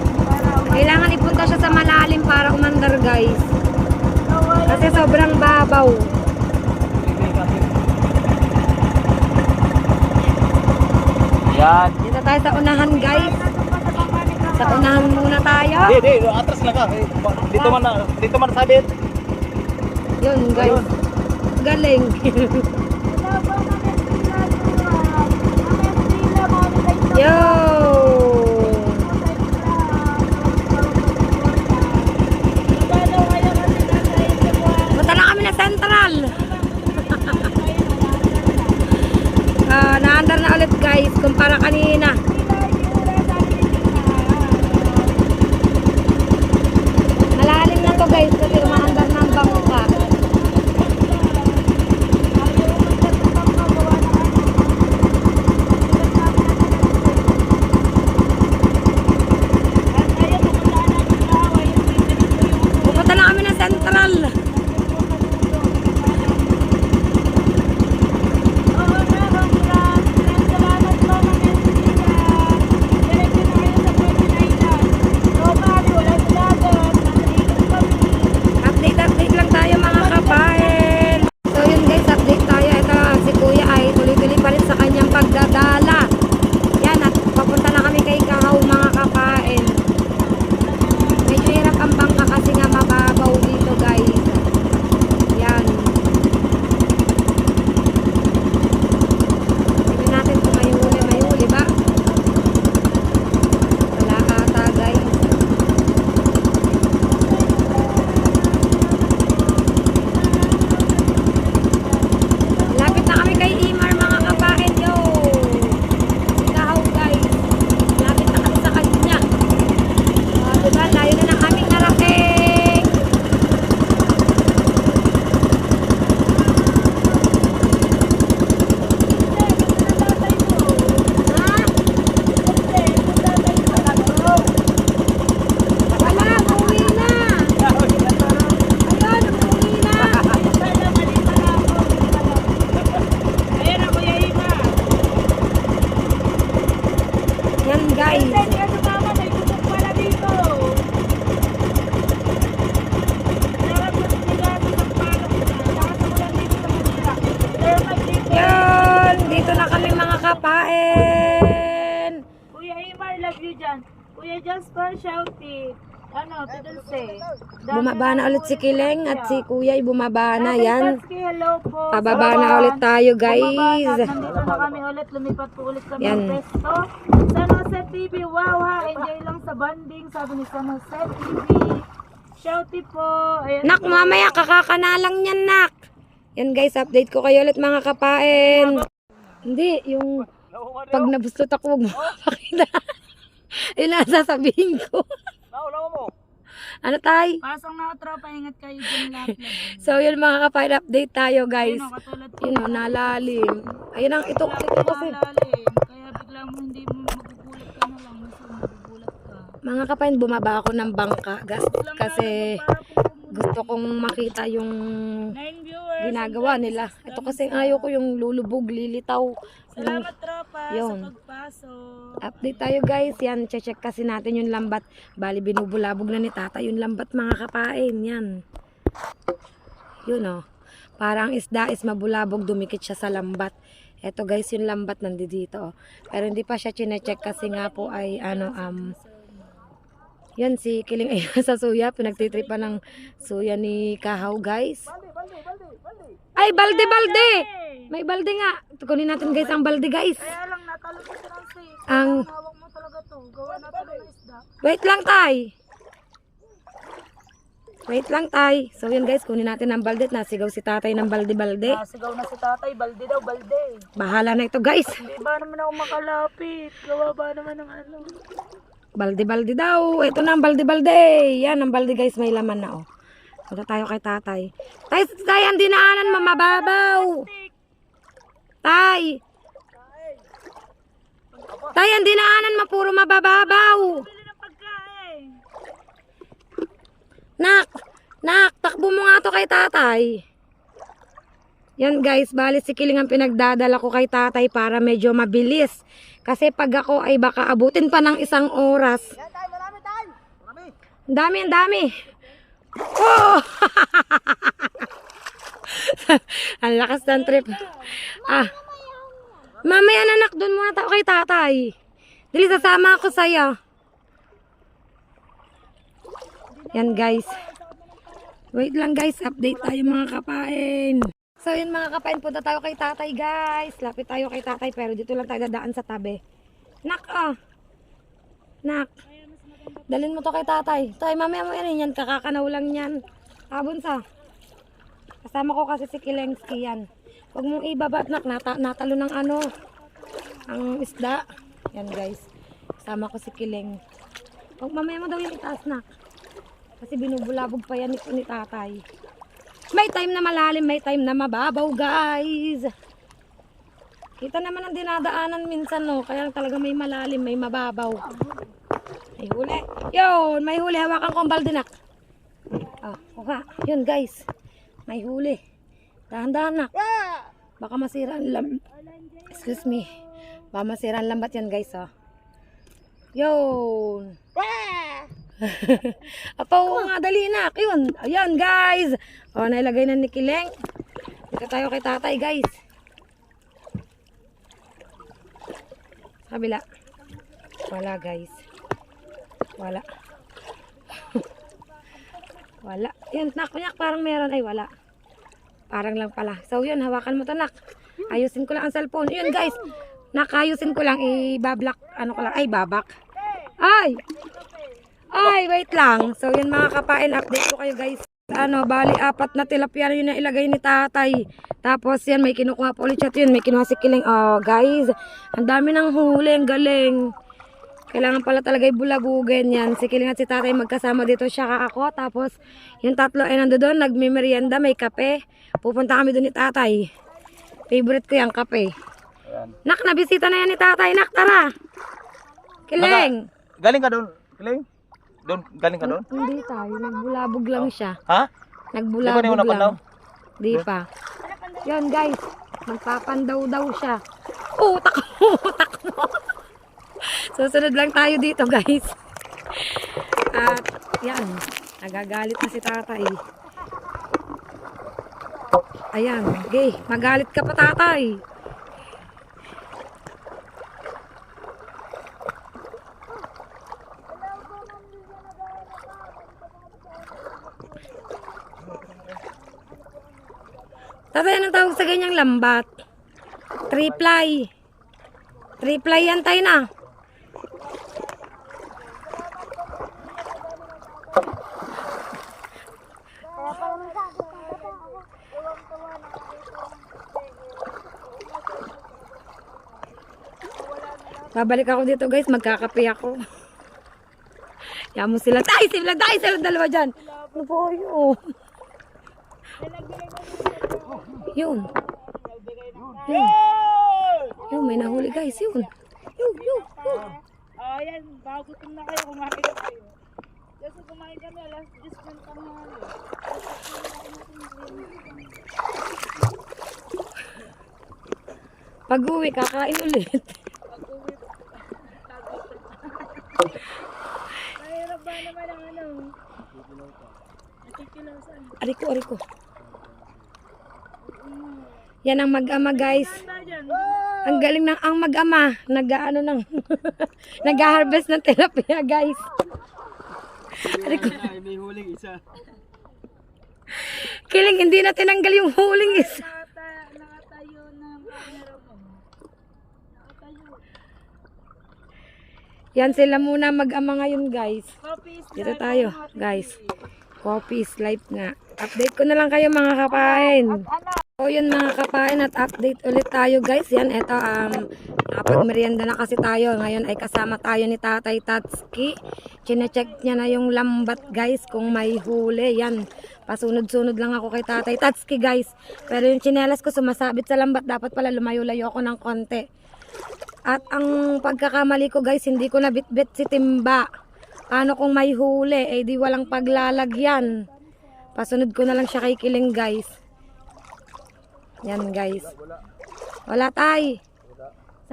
[SPEAKER 2] para
[SPEAKER 1] Kailangan ipunta siya sa malalim para umandar guys.
[SPEAKER 2] umawala.
[SPEAKER 1] Kasi sobrang babaw.
[SPEAKER 3] Yan.
[SPEAKER 1] Dito tayo sa unahan guys. Sa unahan muna tayo.
[SPEAKER 3] Di, atras lang ka. Dito man sabit.
[SPEAKER 1] Yun guys. Galing. Yo! Punta na kami na Central. Naandar na ulit guys kumpara kanina. Malalim na to guys kasi umaandar ng bangka. Pupunta na kami ng Central. Update lang tayo mga kapain. So yun guys, update tayo. Ito si Kuya ay tuloy-tuloy pa rin sa kanyang pagdadala. Yan, at papunta na kami kay Kahaw mga kapain. Medyo hirap ang bangka kasi nga mababaw dito guys. Yan. Tignan natin kung may huli ba? Wala ata guys. Lapit na kami kay Imar mga kapain yo. Ikaw guys. Lapit na kami sa kanya. Diba? Layo na ng aming narating. Ha? Wala, umuwi na. Ayun, umuwi na.
[SPEAKER 2] Ayan ako, Yaima.
[SPEAKER 1] Yan guys.
[SPEAKER 2] Hindi ka sumama, may bubuk pala dito.
[SPEAKER 1] Yan, dito na kami mga kapain.
[SPEAKER 2] Kuya Imar, love you dyan. Kuya Jasper, shout it. Ano, Pidulce.
[SPEAKER 1] Bumaba na ulit si Kileng at si Kuya ay bumaba na. Yan.
[SPEAKER 2] Hello po.
[SPEAKER 1] Pababa na ulit tayo, guys.
[SPEAKER 2] Nandito na kami ulit. Lumipat po ulit kami
[SPEAKER 1] Yan.
[SPEAKER 2] ng pesto. San Jose TV. Wow ha. Enjoy lang sa banding. Sabi ni San Jose TV. Shouty po. Ayan
[SPEAKER 1] Nak,
[SPEAKER 2] po.
[SPEAKER 1] mamaya kakakanalang yan, Nak. Yan guys, update ko kayo ulit mga kapain. Hindi, yung pag nabustot ako, huwag mo makakita. Yun ang sasabihin ko.
[SPEAKER 3] Lawa mo.
[SPEAKER 1] Ano tay?
[SPEAKER 2] Pasang na tropa. Ingat kayo dyan lahat.
[SPEAKER 1] So yun mga kapain, update tayo guys.
[SPEAKER 2] Ano, katulad po.
[SPEAKER 1] Yun o, nalalim. Ayun ang ito kasi.
[SPEAKER 2] Malalim. Kaya bigla mo hindi mo magugulat ka na lang. Minsan magugulat ka.
[SPEAKER 1] Mga kapain, bumaba ako ng bangka kasi gusto kong makita yung
[SPEAKER 2] 9 viewers.
[SPEAKER 1] ginagawa nila. Ito kasi ayaw ko yung lulubog, lilitaw.
[SPEAKER 2] Salamat tropa
[SPEAKER 1] Yun.
[SPEAKER 2] sa pagpasok.
[SPEAKER 1] Update tayo guys. Yan, check kasi natin yung lambat. Bali, binubulabog na ni tata yung lambat mga kapain. Yan. Yun o. Parang isda is mabulabog, dumikit siya sa lambat. Eto guys, yung lambat nandito. Pero hindi pa siya chinecheck kasi nga po ay yan si Kiling ay sa suya. Pinagtitripa ng suya ni Kahaw guys. Ay, balde! May balde nga. Kunin natin guys ang balde guys.
[SPEAKER 2] Kaya lang natalo ko si Nancy.
[SPEAKER 1] Ang
[SPEAKER 2] Hawak mo talaga to. Gawa natin ng isda.
[SPEAKER 1] wait lang tay. Wait lang tay. So yan guys, kunin natin ang balde. Nasigaw si tatay ng balde-balde.
[SPEAKER 2] Nasigaw na si tatay. Balde daw, balde.
[SPEAKER 1] Bahala na ito guys.
[SPEAKER 2] Hindi ba naman ako makalapit? Gawa ba naman ng ano?
[SPEAKER 1] Balde-balde daw. Ito na ang balde-balde. Yan ang balde guys, may laman na oh. Punta tayo kay tatay. Tay, ang dinaanan mo mababaw. Tay. Tay, ang dinaanan mo puro mabababaw.
[SPEAKER 2] Bili ng pagkain.
[SPEAKER 1] Nak, takbo mo nga to kay tatay. Yan guys, bali si Kiling ang pinagdadala ko kay tatay para medyo mabilis. Kasi pag ako ay baka abutin pa ng 1 oras.
[SPEAKER 3] Yan tayo, marami tayo. Marami.
[SPEAKER 1] Ang dami. Oh! Ang lakas ng trip. Mamaya na nak, doon muna tayo kay tatay. Dili, sasama ako sa'yo. Yan guys. Wait lang guys, update tayo mga kapain. So yun mga kapain, punta tayo kay tatay guys. Lapit tayo kay tatay pero dito lang tayo dadaan sa tabi. Nak Nak. Dalhin mo to kay tatay. Tay, mamaya mo yan. Kakakanaw lang yan. Abunsa. Kasama ko kasi si Kilengski yan. Huwag mong ibaba, nak. Natalo ng ano. Ang isda. Yan guys. Kasama ko si Kileng. Huwag mamaya mo daw yung itaas, nak. Kasi binubulabog pa yan ni tatay. May time na malalim, may time na mababaw, guys. Kita naman ang dinadaanan minsan, no. Kaya talaga may malalim, may mababaw. May huli. Yun, may huli. Hawakan ko ang balde, nak. Kuha. Yun, guys. May huli. Dahan-dahan, nak. Baka masira ang lambat. Excuse me. Baka masira ang lambat yan, guys, oh. Yun. Apaw nga, dali, nak. Yun. Ayan, guys. O, nailagay na ni Kileng. Dito tayo kay tatay, guys. Kabila. Wala, guys. Wala. Wala. Yan, nak, parang meron. Ay, wala. Parang lang pala. So, yun, hawakan mo to, nak. Ayusin ko lang ang cellphone. Yun, guys. Nakayusin ko lang. I-bablock. Ano ko lang. Ay, babak. Ay, wait lang. So, yun mga kapain. Update ko kayo, guys. Bali, 4 na tilapia yun na ilagay ni tatay. Tapos, yan, may kinukuha pa ulit siya. Yun, may kinuha si Kiling. Oh, guys. Ang dami ng huli. Ang galing. Kailangan pala talaga ibulabugin yan. Si Kiling at si tatay magkasama dito siya ako. Tapos, yung tatlo ay nando doon. Nagmimerienda, may kape. Pupunta kami doon ni tatay. Favorite ko yung kape.
[SPEAKER 3] Ayan.
[SPEAKER 1] Nak, nabisita na yan ni tatay. Nak, tara. Kiling.
[SPEAKER 3] Galing ka doon, Kiling? Doon, galing ka doon?
[SPEAKER 1] Hindi tayo. Nagbulabog lang siya.
[SPEAKER 3] Ha?
[SPEAKER 1] Nagbulabog
[SPEAKER 3] Di ba na
[SPEAKER 1] lang.
[SPEAKER 3] napandaw?
[SPEAKER 1] Di pa. Yun guys. Magpapandaw daw siya. Utak mo. Susunod lang tayo dito guys. At yan. Nagagalit na si tatay. Ayan. Okay. Magalit ka pa tatay. Tatay, anong tawag sa ganyang lambat? Three-ply. Three-ply yan tayo na.
[SPEAKER 5] Kaya pala magsabi ng bata ako. Tuwang-tuwa na
[SPEAKER 1] Babalik ako dito guys, magkakape ako. Yan mo sila. Tay, sila dalawa dyan. Ano po yun? Yun. Yun. Yun, may nahuli guys. Yun. Yun.
[SPEAKER 2] Oh, yan. Bagutom na kayo. Kumain na kayo. Kasi kumain kami. Alas 10 ng tanghali.
[SPEAKER 1] Pag-uwi, kakain ulit.
[SPEAKER 2] Mahirap ba naman ang ano? Nakikilasan.
[SPEAKER 1] Ariko. Yan ang mag-ama guys.
[SPEAKER 2] Handa dyan.
[SPEAKER 1] Ang galing ng ang mag-ama. Nag-ano ng nag-harvest ng tilapia guys. Ariko.
[SPEAKER 3] May huling isa.
[SPEAKER 1] Kiling, hindi na tinanggal yung huling isa.
[SPEAKER 2] Nakatayo ng camera mo. Nakatayo.
[SPEAKER 1] Yan sila muna mag-ama ngayon guys.
[SPEAKER 2] Copies
[SPEAKER 1] Dito
[SPEAKER 2] na
[SPEAKER 1] tayo
[SPEAKER 2] ng mga
[SPEAKER 1] guys.
[SPEAKER 2] TV.
[SPEAKER 1] Coffee is life nga. Update ko na lang kayo mga kapain. So yun mga kapain at update ulit tayo guys. Yan eto nakapag-merienda na kasi tayo. Ngayon ay kasama tayo ni Tatay Tatsuki. Chine-check niya na yung lambat guys kung may huli. Yan. Pasunod-sunod lang ako kay Tatay Tatsuki guys. Pero yung chinelas ko sumasabit sa lambat. Dapat pala lumayo-layo ako ng konti. At ang pagkakamali ko guys, hindi ko nabitbit si timba. Paano kung may huli? Eh di walang paglalagyan. Pasunod ko na lang siya kay Kiling guys. Yan guys. Wala tay.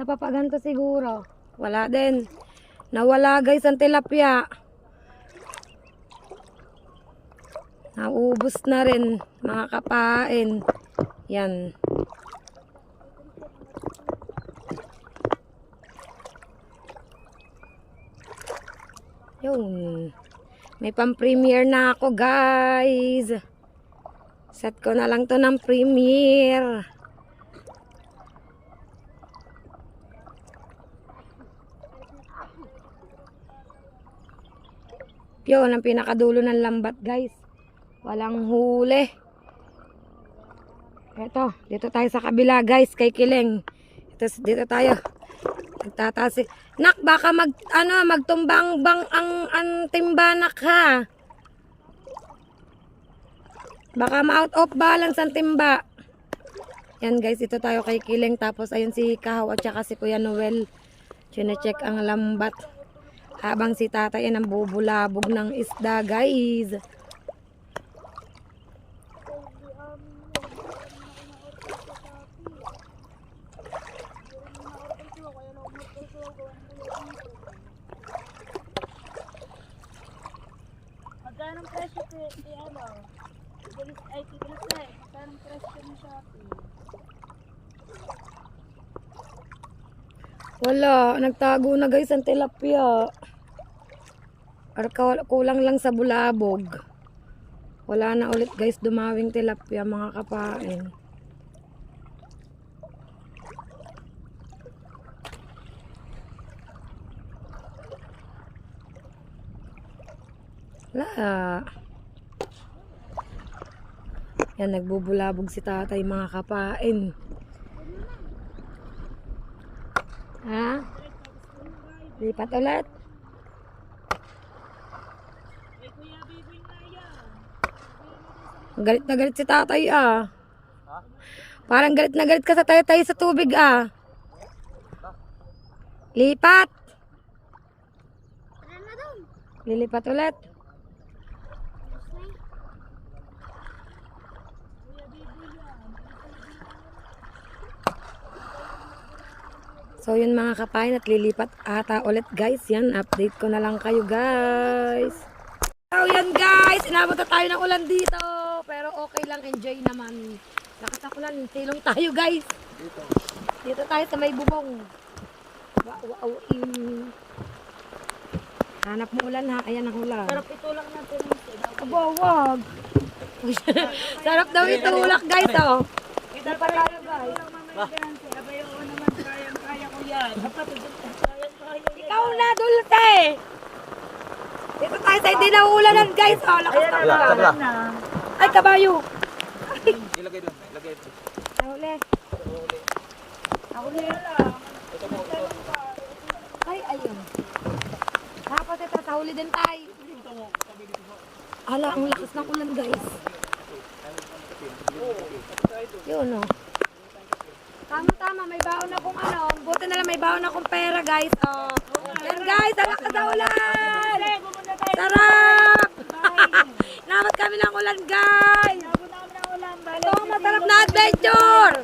[SPEAKER 1] Sa papaganto siguro. Wala din. Nawala guys ang tilapia. Naubos na rin mga kapain. Yan. Yun. May pang-premiere na ako, guys. Set ko na lang to ng premiere. Yun, ang pinakadulo ng lambat, guys. Walang huli. Eto, dito tayo sa kabila, guys, kay Kiling. Dito tayo. Nagtatasi. Nak, baka magtumbang bang ang timbanak ha. Baka ma-out of balance ang timba. Yan guys, ito tayo kay Kiling. Tapos ayun si Kahaw at saka si Kuya Noel. Chine-check ang lambat. Habang si tatay ay nambubulabog ng isda guys.
[SPEAKER 2] Magkano ang presyo kay ano? Ay, tigilis na eh. Magkano ang presyo ng Shopee?
[SPEAKER 1] Wala, nagtago na guys ang tilapia. Kulang lang sa bulabog. Wala na ulit guys dumawing tilapia mga kapain. Wala. Yan, nagbubulabog si tatay mga kapain. Ha? Lipat ulit. Galit na galit si tatay ah. Parang galit na galit ka sa tayo sa tubig ah. Lipat.
[SPEAKER 5] Tara na doon.
[SPEAKER 1] Lilipat ulit. So yun mga kapain at lilipat ata ulit guys. Yan, update ko na lang kayo guys. So yan guys, inabot na tayo ng ulan dito. Pero okay lang, enjoy naman. Lakas ng ulan, silong tayo guys. Dito tayo sa may bubong. Wow, hanap mo ulan ha, ayan ang ulan.
[SPEAKER 2] Sarap itulak natin yung
[SPEAKER 1] Aba, wag. Sarap daw itulak guys oh. Di pa tayo guys.
[SPEAKER 2] Abay, oo naman, kaya ko yan. Dapat, kaya.
[SPEAKER 1] Ikaw na, Dulce! Dito tayo sa hindi nauulanan guys. Oh, lakas ng
[SPEAKER 3] Wala,
[SPEAKER 1] ulan.
[SPEAKER 3] wala.
[SPEAKER 1] Ay, kabayo.
[SPEAKER 4] Ilagay doon. Ilagay.
[SPEAKER 1] Nahuli. Nahuli. Ay, ayun. Dapat ito, sahuli din tayo. Ala, ang lakas ng ulan guys. Yun oh. Tama-tama, may baon akong ano. Buti na lang may baon akong pera guys. Oh. Yan guys, ang lakas ng ulan. Sarap! Namat kami ng ulan guys. Ito, masarap na adventure.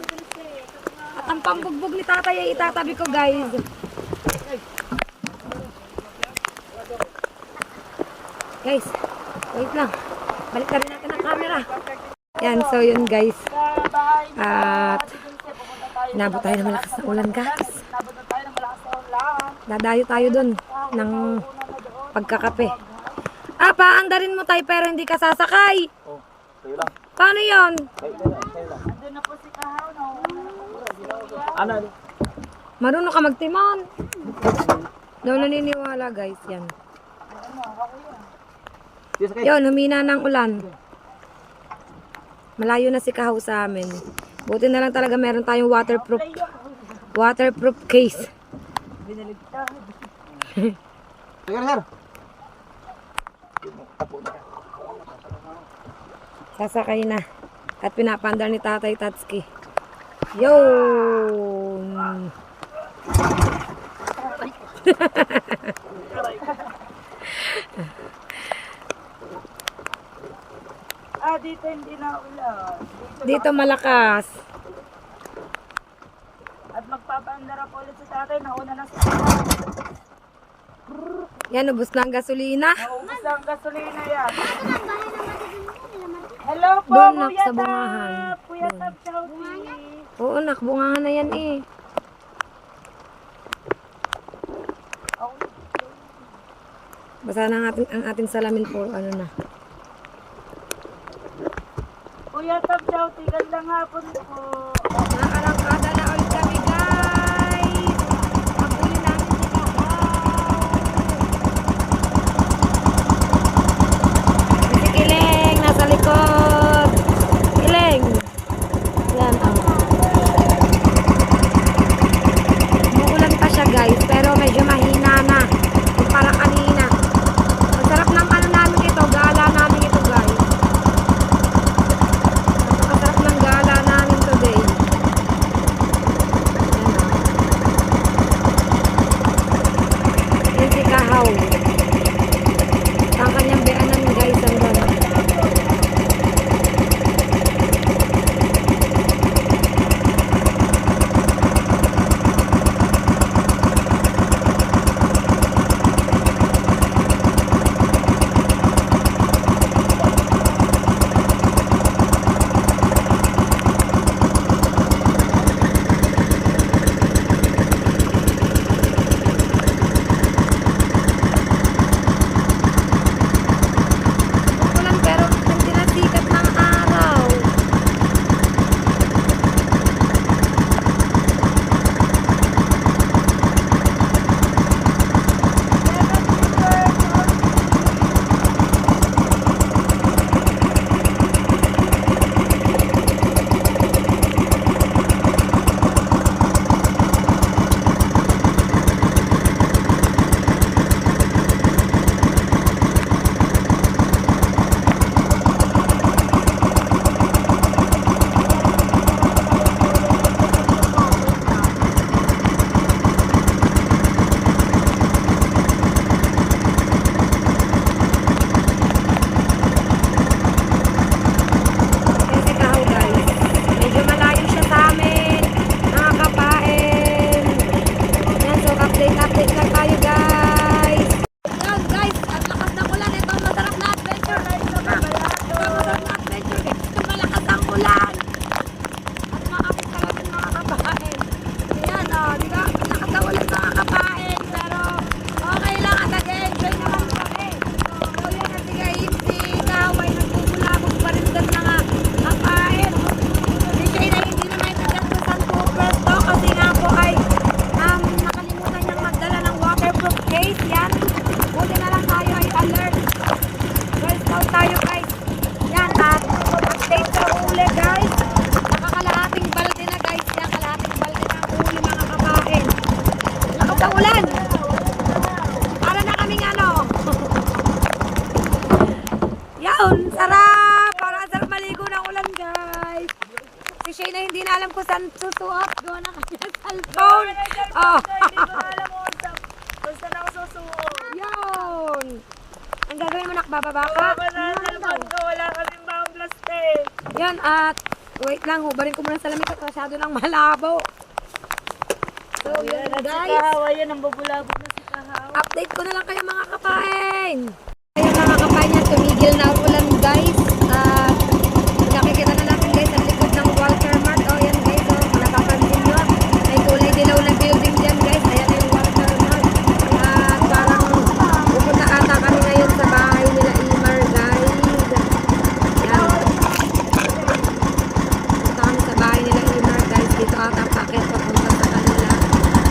[SPEAKER 1] At ang pambugbog ni tatay ay itatabi ko guys. Guys, wait lang. Balik na rin natin ang camera. Yan, so yun guys. At inabot tayo ng malakas na ulan guys. Dadayo tayo dun ng pagkakape. Ah, paandarin mo tayo pero hindi ka sasakay.
[SPEAKER 3] Oh, kayo lang.
[SPEAKER 1] Paano yun?
[SPEAKER 3] Kayo lang.
[SPEAKER 2] Doon na po si Kahaw, no?
[SPEAKER 3] Ano?
[SPEAKER 1] Marunong ka magtimon. Daw naniniwala guys, yan.
[SPEAKER 3] Yes, okay.
[SPEAKER 1] Yun, humina ng ulan. Malayo na si Kahaw sa amin. Buti na lang talaga meron tayong waterproof case.
[SPEAKER 3] Sige na, sir.
[SPEAKER 1] Sasakay na. At pinapandar ni Tatay Tatsuki. Yun!
[SPEAKER 2] Dito hindi na ulan.
[SPEAKER 1] Dito malakas.
[SPEAKER 2] At magpapaandar ako ulit sa tatay. Nauna na sa tatay.
[SPEAKER 1] Yan, ubos na ang gasolina.
[SPEAKER 2] Naubos ang gasolina yan. Hello po,
[SPEAKER 1] Doon, nak,
[SPEAKER 2] Kuya
[SPEAKER 1] sa bungahan.
[SPEAKER 2] Tap. Kuya
[SPEAKER 1] Doon.
[SPEAKER 2] Tap, Chowdy.
[SPEAKER 1] Oo, nakbungahan na yan eh. Basa na ang ating salamin po. Ano na.
[SPEAKER 2] Kuya Tap, Chowdy. Gandang hapon po.
[SPEAKER 1] Nakarangkada na ulit kami guys. Paguli namin si Kahaw. Si Kileng, nasa likod. Kileng. Yan ang. Umuulan pa siya guys, pero medyo mahina na. Yung parang kanina. Masarap ng ano namin ito, gala namin ito guys. Napakasarap ng gala namin today. kayo na hindi na alam kung saan susuot. Gawa na kayo ng cellphone. Oh.
[SPEAKER 2] Hindi ko alam kung saan ako susuot.
[SPEAKER 1] Yun. Ang gagawin mo, nakbababa ka?
[SPEAKER 2] Baba na ang cellphone ko, wala kaming bang plastic.
[SPEAKER 1] Yan, at wait lang, hubarin ko muna sa lamig at masyado lang malabo. So, yun
[SPEAKER 2] At si
[SPEAKER 1] guys.
[SPEAKER 2] Kahawa yan, ang babulabog na si Kahawa.
[SPEAKER 1] Update ko na lang kayo mga kapain. Ayun mga kapain yan, tumigil na ang ulan guys. At nakikita na natin guys ang likod ng Walter Mart. O yan guys, o napapansin nyo. May kulay dilaw na building dyan guys. Ayan na yung Walter Mart. At parang pupunta ata kami ngayon sa bahay nila Imar guys. Yan. Punta kami sa bahay nila Imar guys. Dito ata ang packet papunta sa kanila.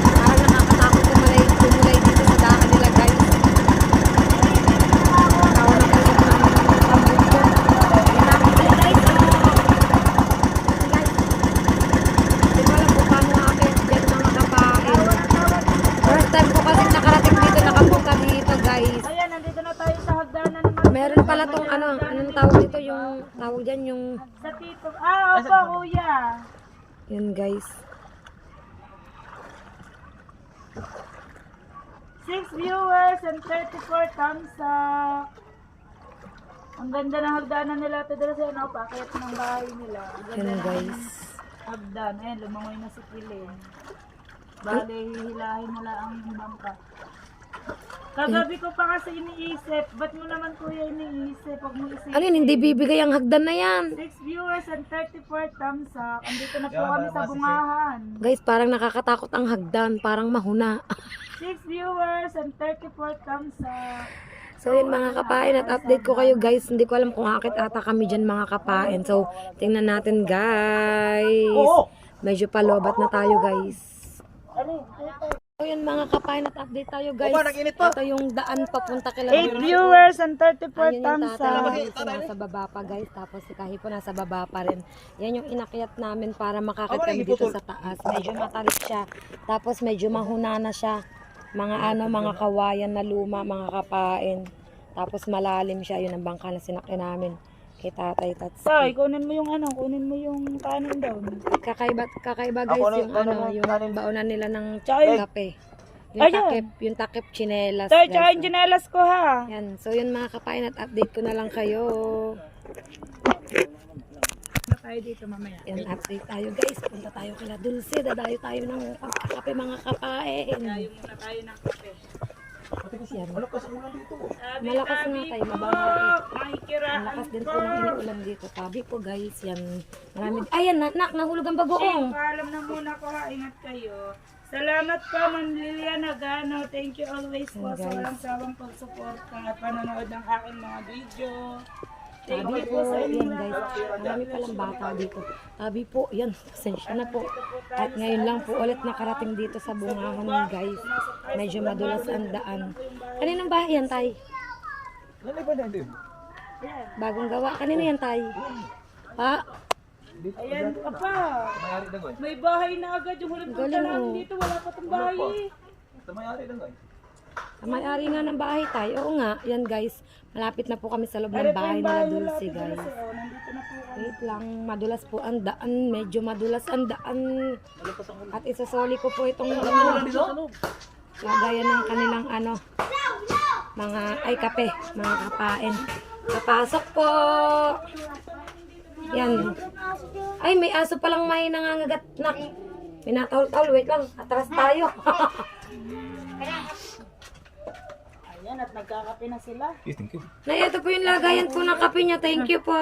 [SPEAKER 1] Parang nakakatakot tumulay dito sa daan nila guys. Tawa na kayo ng pambuk ko. Yan ako pala guys. Guys. Hindi ko alam kung paano akit dyan mga kapain. First time ko kasi nakarating dito, nakapunta dito guys.
[SPEAKER 2] Ayan, nandito na tayo sa hagdanan naman.
[SPEAKER 1] Meron pala tong ano, anong tawag dito, yung tawag dyan, yung,
[SPEAKER 2] Sa tito. Ah, opo, kuya.
[SPEAKER 1] yun guys.
[SPEAKER 2] 6 viewers and 34 thumbs up. Ang ganda ng hagdanan nila. Ito dala sa ano, packet ng bahay nila. Ang ganda
[SPEAKER 1] Yun
[SPEAKER 2] ng
[SPEAKER 1] guys.
[SPEAKER 2] hagdan. Ayan, lumangoy na si Kilin. Bale, hihilahin nila ang bangka. Kagabi ko pa kasi iniisip. Ba't mo naman kuya iniisip? Pag mo isip.
[SPEAKER 1] Ano yun, hindi bibigay ang hagdan na yan.
[SPEAKER 2] 6 viewers and 34 thumbs up. Andito na po kami sa bungahan.
[SPEAKER 1] Guys, parang nakakatakot ang hagdan, parang mahuna.
[SPEAKER 2] 6 viewers and 34 thumbs up.
[SPEAKER 1] So yun mga kapain, at update ko kayo guys. Hindi ko alam kung akit ata kami dyan mga kapain. So tingnan natin guys. Medyo palobat na tayo guys. So yun mga kapain, at update tayo guys.
[SPEAKER 3] Opa, nag-init pa.
[SPEAKER 1] Ito yung daan papunta kila
[SPEAKER 2] 8 viewers and 34
[SPEAKER 1] Ayun yung
[SPEAKER 2] thumbs
[SPEAKER 1] tatay
[SPEAKER 2] up.
[SPEAKER 1] guys, nasa baba pa guys. Tapos si Kahi po nasa baba pa rin. Yan yung inakyat namin para makakit kami dito sa taas. Medyo matarik siya. Tapos medyo mahuna na siya. Mga ano, mga kawayan na luma, mga kapain. Tapos malalim siya. Yun ang bangka na sinakyan namin kay Tatay
[SPEAKER 2] Tay,
[SPEAKER 1] Tatsi.
[SPEAKER 2] kunin mo yung ano, kunin mo yung kanin daw.
[SPEAKER 1] Kakaiba guys
[SPEAKER 3] Ako na-
[SPEAKER 1] yung ano,
[SPEAKER 3] ano,
[SPEAKER 1] yung baunan nila ng
[SPEAKER 2] Tsaka yung-
[SPEAKER 1] kape. Yung
[SPEAKER 2] Ayun.
[SPEAKER 1] yung takip chinelas.
[SPEAKER 2] Tay,
[SPEAKER 1] guys.
[SPEAKER 2] tsaka yung tsinelas ko ha.
[SPEAKER 1] Yan. So yun mga kapain, at update ko na lang kayo.
[SPEAKER 2] Na tayo dito mamaya.
[SPEAKER 1] Yan, update tayo guys. Punta tayo kila Dulce. Dadayo tayo ng pagkakape mga kapain.
[SPEAKER 2] Tayo muna tayo ng kape.
[SPEAKER 1] Yan.
[SPEAKER 3] Malakas ang ulan dito.
[SPEAKER 1] Malakas nga tayo. Mabaho.
[SPEAKER 2] Makikiraan
[SPEAKER 1] Malakas din po ng iniulan dito. Tabi po guys. Yan. Marami. Ayan, nak. Nahulog ang bagoong.
[SPEAKER 2] Paalam na muna ko ha. Ingat kayo. Salamat po, Ma'am Lilian Agano. Thank you always po sa walang sawang pagsuporta at panonood ng aking mga video. Thank
[SPEAKER 1] Tabi
[SPEAKER 2] you
[SPEAKER 1] po.
[SPEAKER 2] po sa
[SPEAKER 1] Yan
[SPEAKER 2] inyo.
[SPEAKER 1] guys. Marami palang bata dito. Tabi po. Yan. Pasensya na po. At ngayon lang po ulit nakarating dito sa bungahan guys. Medyo madulas ang daan. Kaninong bahay yan, Tay?
[SPEAKER 3] Ano ba na din?
[SPEAKER 1] Bagong gawa. Kanino yan, Tay? Pa?
[SPEAKER 2] Ayan, apa.
[SPEAKER 3] Mayari na goy.
[SPEAKER 2] May bahay na agad yung huling punta
[SPEAKER 1] Galing,
[SPEAKER 2] namin
[SPEAKER 1] oh.
[SPEAKER 2] dito. Wala pa tong bahay eh.
[SPEAKER 3] Mayari na goy.
[SPEAKER 1] Ang may-ari nga ng bahay, Tay. Oo nga. Yan, guys. Malapit na po kami sa loob
[SPEAKER 2] Ari
[SPEAKER 1] ng
[SPEAKER 2] po
[SPEAKER 1] bahay
[SPEAKER 2] yung
[SPEAKER 1] nila
[SPEAKER 2] bahay nila.
[SPEAKER 1] Dulce,
[SPEAKER 2] Ate
[SPEAKER 1] guys.
[SPEAKER 2] Dulce, oh. Nandito na po kami.
[SPEAKER 1] Wait lang. Madulas po ang daan. Medyo madulas ang daan. At isasoli ko po itong lagayan ng kanilang ano, mga, ay kape, mga kapain. Kapasok po. Yan. Ay, may aso palang may nangangagat na. Pinatahol-tahol. Wait lang. Atras tayo.
[SPEAKER 2] Ayan, at nagkakape na sila.
[SPEAKER 3] Yes, thank you.
[SPEAKER 1] Nay, ito po yung lagayan po ng kape niya. Thank you po.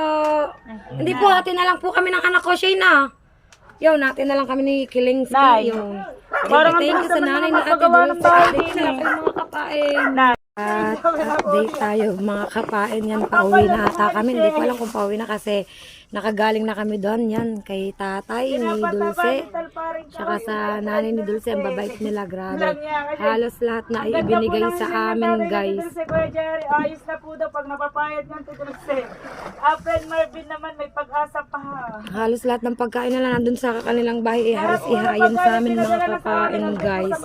[SPEAKER 1] Hindi po, atin na lang po kami ng anak ko, Shayna. Yun, natin na lang kami ni Kiling
[SPEAKER 2] Nay.
[SPEAKER 1] Yun.
[SPEAKER 2] Parang
[SPEAKER 1] Thank you sa nanay ni Ate
[SPEAKER 2] magpagawa ng
[SPEAKER 1] Dulce.
[SPEAKER 2] bahay
[SPEAKER 1] Update
[SPEAKER 2] din
[SPEAKER 1] na lang
[SPEAKER 2] eh.
[SPEAKER 1] po yung mga kapain.
[SPEAKER 2] Na.
[SPEAKER 1] At update tayo mga kapain. Yan, pauwi na ata kami. Hindi ko alam kung pauwi na kasi nakagaling na kami doon. Yan, kay tatay ni Dulce. Tsaka sa nanay ni Dulce, ang babait nila, grabe. Halos lahat na ibinigay sa amin, guys.
[SPEAKER 2] Dulce, Kuya Jerry, ayos na po daw pag napapayad niyan to Dulce. Friend Marvin naman, may pag-asa pa ha.
[SPEAKER 1] Halos lahat ng pagkain na nandun sa kanilang bahay, halos ihayin sa amin mga kapain, guys.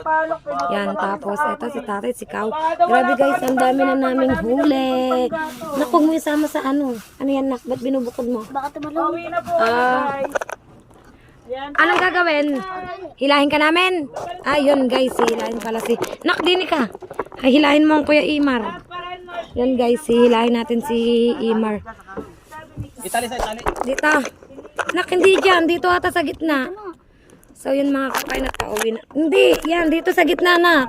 [SPEAKER 1] Yan, tapos eto si tatay, si Kao. Grabe guys, ang dami na naming huli. Naku, mo isama sa ano. Ano yan, nak? Ba't binubukod mo?
[SPEAKER 5] Baka tumalong.
[SPEAKER 2] Pauwi na po,
[SPEAKER 1] Ah.
[SPEAKER 2] guys. Yan.
[SPEAKER 1] Anong gagawin? Hilahin ka namin? Ayun guys, hilahin pala si... Nak, dini ka. Ay, hilahin mo ang Kuya Imar. Yan guys, hilahin natin si Imar.
[SPEAKER 4] Itali sa itali.
[SPEAKER 1] Dito. Nak, hindi dyan. Dito ata sa gitna. So, yun mga kapay na pauwi na. Hindi, yan. Dito sa gitna na.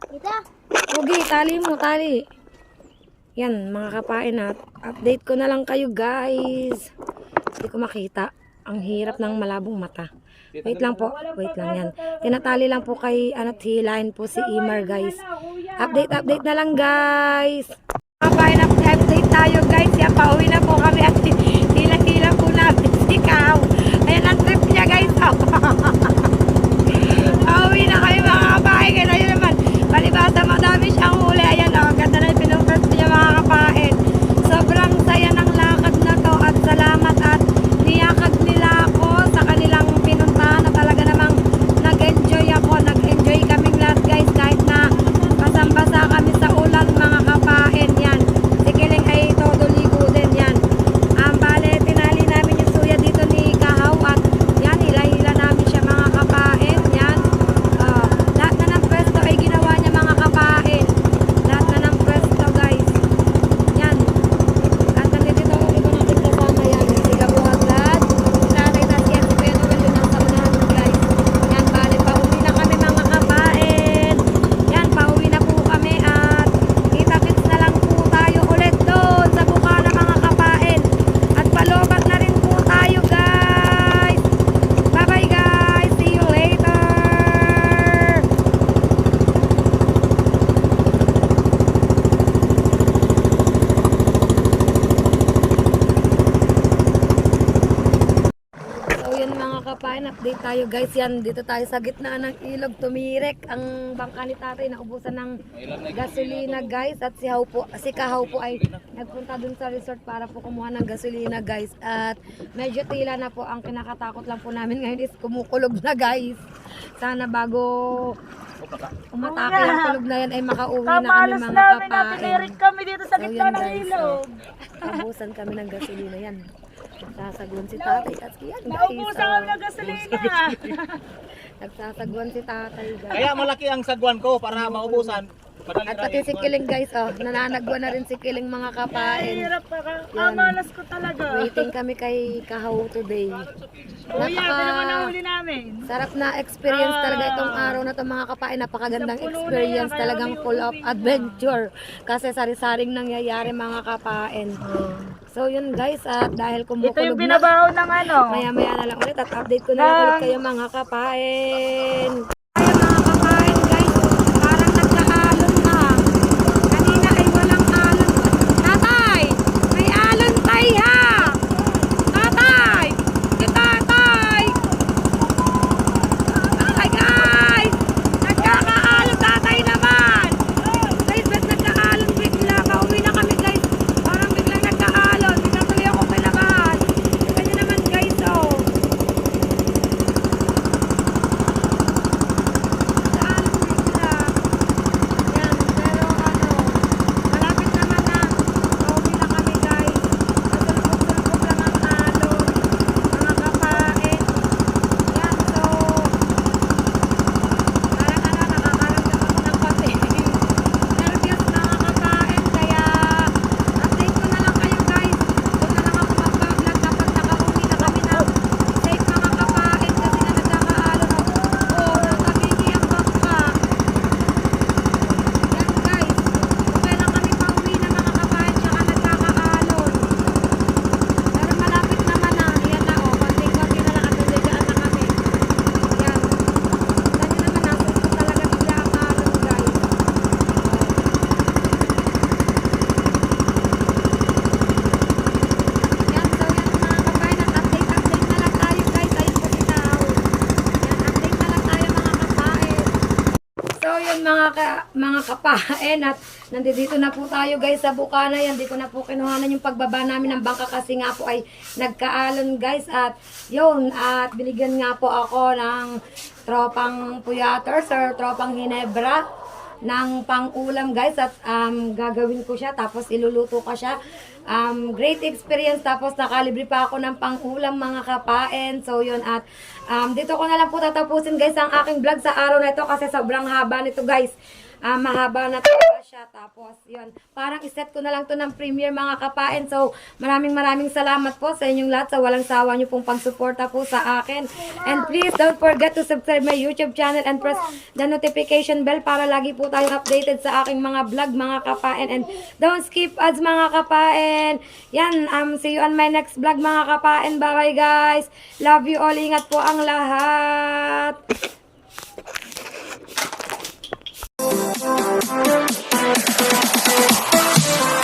[SPEAKER 5] Dito.
[SPEAKER 1] Hugi, tali mo, tali. Yan, mga kapain at update ko na lang kayo guys. Hindi ko makita. Ang hirap ng malabong mata. Wait lang po, wait lang yan. Tinatali lang po kay hilahin po si Imar guys. Update na lang guys. Kapain, update tayo guys. Yan, pauwi na po kami at hila-hila po namin si Kao. Ayan ang trip niya guys. Pauwi na kayo mga kapain. Kaya yun naman, palibasa madami siyang huli. Ayan, ang ganda na yung pinupers niya mga kapain. Sobrang saya ng lakad na to at salamat at niyakag nila ako sa kanilang pinuntahan na talaga namang nag-enjoy ako. Nag-enjoy kaming lahat guys kahit na basang-basa kami sa ulan mga kapain. Yan, si Kiling ay todo ligo din yan. Bale, tinali namin yung suya dito ni Kahaw at yan, hila-hila namin siya mga kapain. Yan, lahat na ng pwesto ay ginawa niya mga kapain. Lahat na ng pwesto guys. Yan, at nandito yung iba natin kasama yan. Si Kabuhaglat, Tatay Tasyan, si Kuya Noel yung nasa unahan guys. Yan, bale, pauwi na kami mga kapain. Yan, pauwi na po kami at kita-kits na lang po tayo ulit doon sa Bukana mga kapain. At palobat na rin po tayo guys. Bye-bye guys, see you later. So yun mga kapain, update tayo guys. Yan, dito tayo sa gitna ng ilog. Tumirek ang bangka ni tatay, naubusan ng gasolina guys. At si Kahaw po ay nagpunta dun sa resort para po kumuha ng gasolina guys. At medyo tila na po, ang kinakatakot lang po namin ngayon is kumukulog na guys. Sana bago umatake ang kulog na yan ay makauwi na kami
[SPEAKER 2] Kamalas
[SPEAKER 1] mga
[SPEAKER 2] namin na
[SPEAKER 1] kapain.
[SPEAKER 2] tinirik kami dito sa
[SPEAKER 1] So,
[SPEAKER 2] gitna
[SPEAKER 1] yan,
[SPEAKER 2] ng
[SPEAKER 1] guys,
[SPEAKER 2] ilog.
[SPEAKER 1] Abusan kami ng gasolina yan. Nagsasagwan si tatay at yan guys.
[SPEAKER 2] Naubusan kami ng gasolina.
[SPEAKER 1] Nagsasagwan si tatay guys.
[SPEAKER 4] Kaya malaki ang sagwan ko para maubusan.
[SPEAKER 1] At pati si Kiling guys, nananagwan na rin si Kiling mga kapain.
[SPEAKER 2] Hirap pa ka. Kamalas ko talaga.
[SPEAKER 1] Waiting kami kay Kahaw today.
[SPEAKER 2] Kuya, ito naman ang huli namin.
[SPEAKER 1] Sarap na experience talaga itong araw na to mga kapain. Napakagandang experience, talagang full of adventure. Kasi sari-saring nangyayari mga kapain. So yun guys, at dahil
[SPEAKER 2] Ito
[SPEAKER 1] kumukulog
[SPEAKER 2] yung
[SPEAKER 1] na,
[SPEAKER 2] binabaho ng ano.
[SPEAKER 1] maya-maya na lang ulit at update ko na lang ulit kayo mga kapain. Kaya mga kapain guys, parang nagka-alon na. Kanina ay walang alon. Tatay! May alon tay ha! Tatay! Si tatay! Tatay guys! Nagkaka-alon tatay naman! Guys, ba't nagka-alon bigla? Pauwi na kami guys. Parang biglang nagka-alon. Biglang tuloy ako kinabahan. Ganyan naman guys oh. mga kapain at nandito na po tayo guys sa Bukana. Yan, di ko na po kinuhanan yung pagbaba namin ng bangka kasi nga po ay nagkaalon guys. At yun, at binigyan nga po ako ng tropang puyaters or tropang Hinebra ng pang-ulam guys. At gagawin ko siya tapos iluluto ko siya. great experience. Tapos nakalibre pa ako ng pang-ulam mga kapain. So yun, at dito ko na lang po tatapusin guys ang aking vlog sa araw na ito kasi sobrang haba nito guys. Mahaba na talaga siya. Tapos, yun. Parang iset ko na lang to ng premiere mga kapain. So, maraming salamat po sa inyong lahat sa walang sawa nyo pong pagsuporta po sa akin. And please, don't forget to subscribe my YouTube channel and press the notification bell para lagi po tayong updated sa aking mga vlog mga kapain. And don't skip ads mga kapain. Yan, see you on my next vlog mga kapain. Bye-bye guys. Love you all. Ingat po ang lahat.
[SPEAKER 5] Thank you.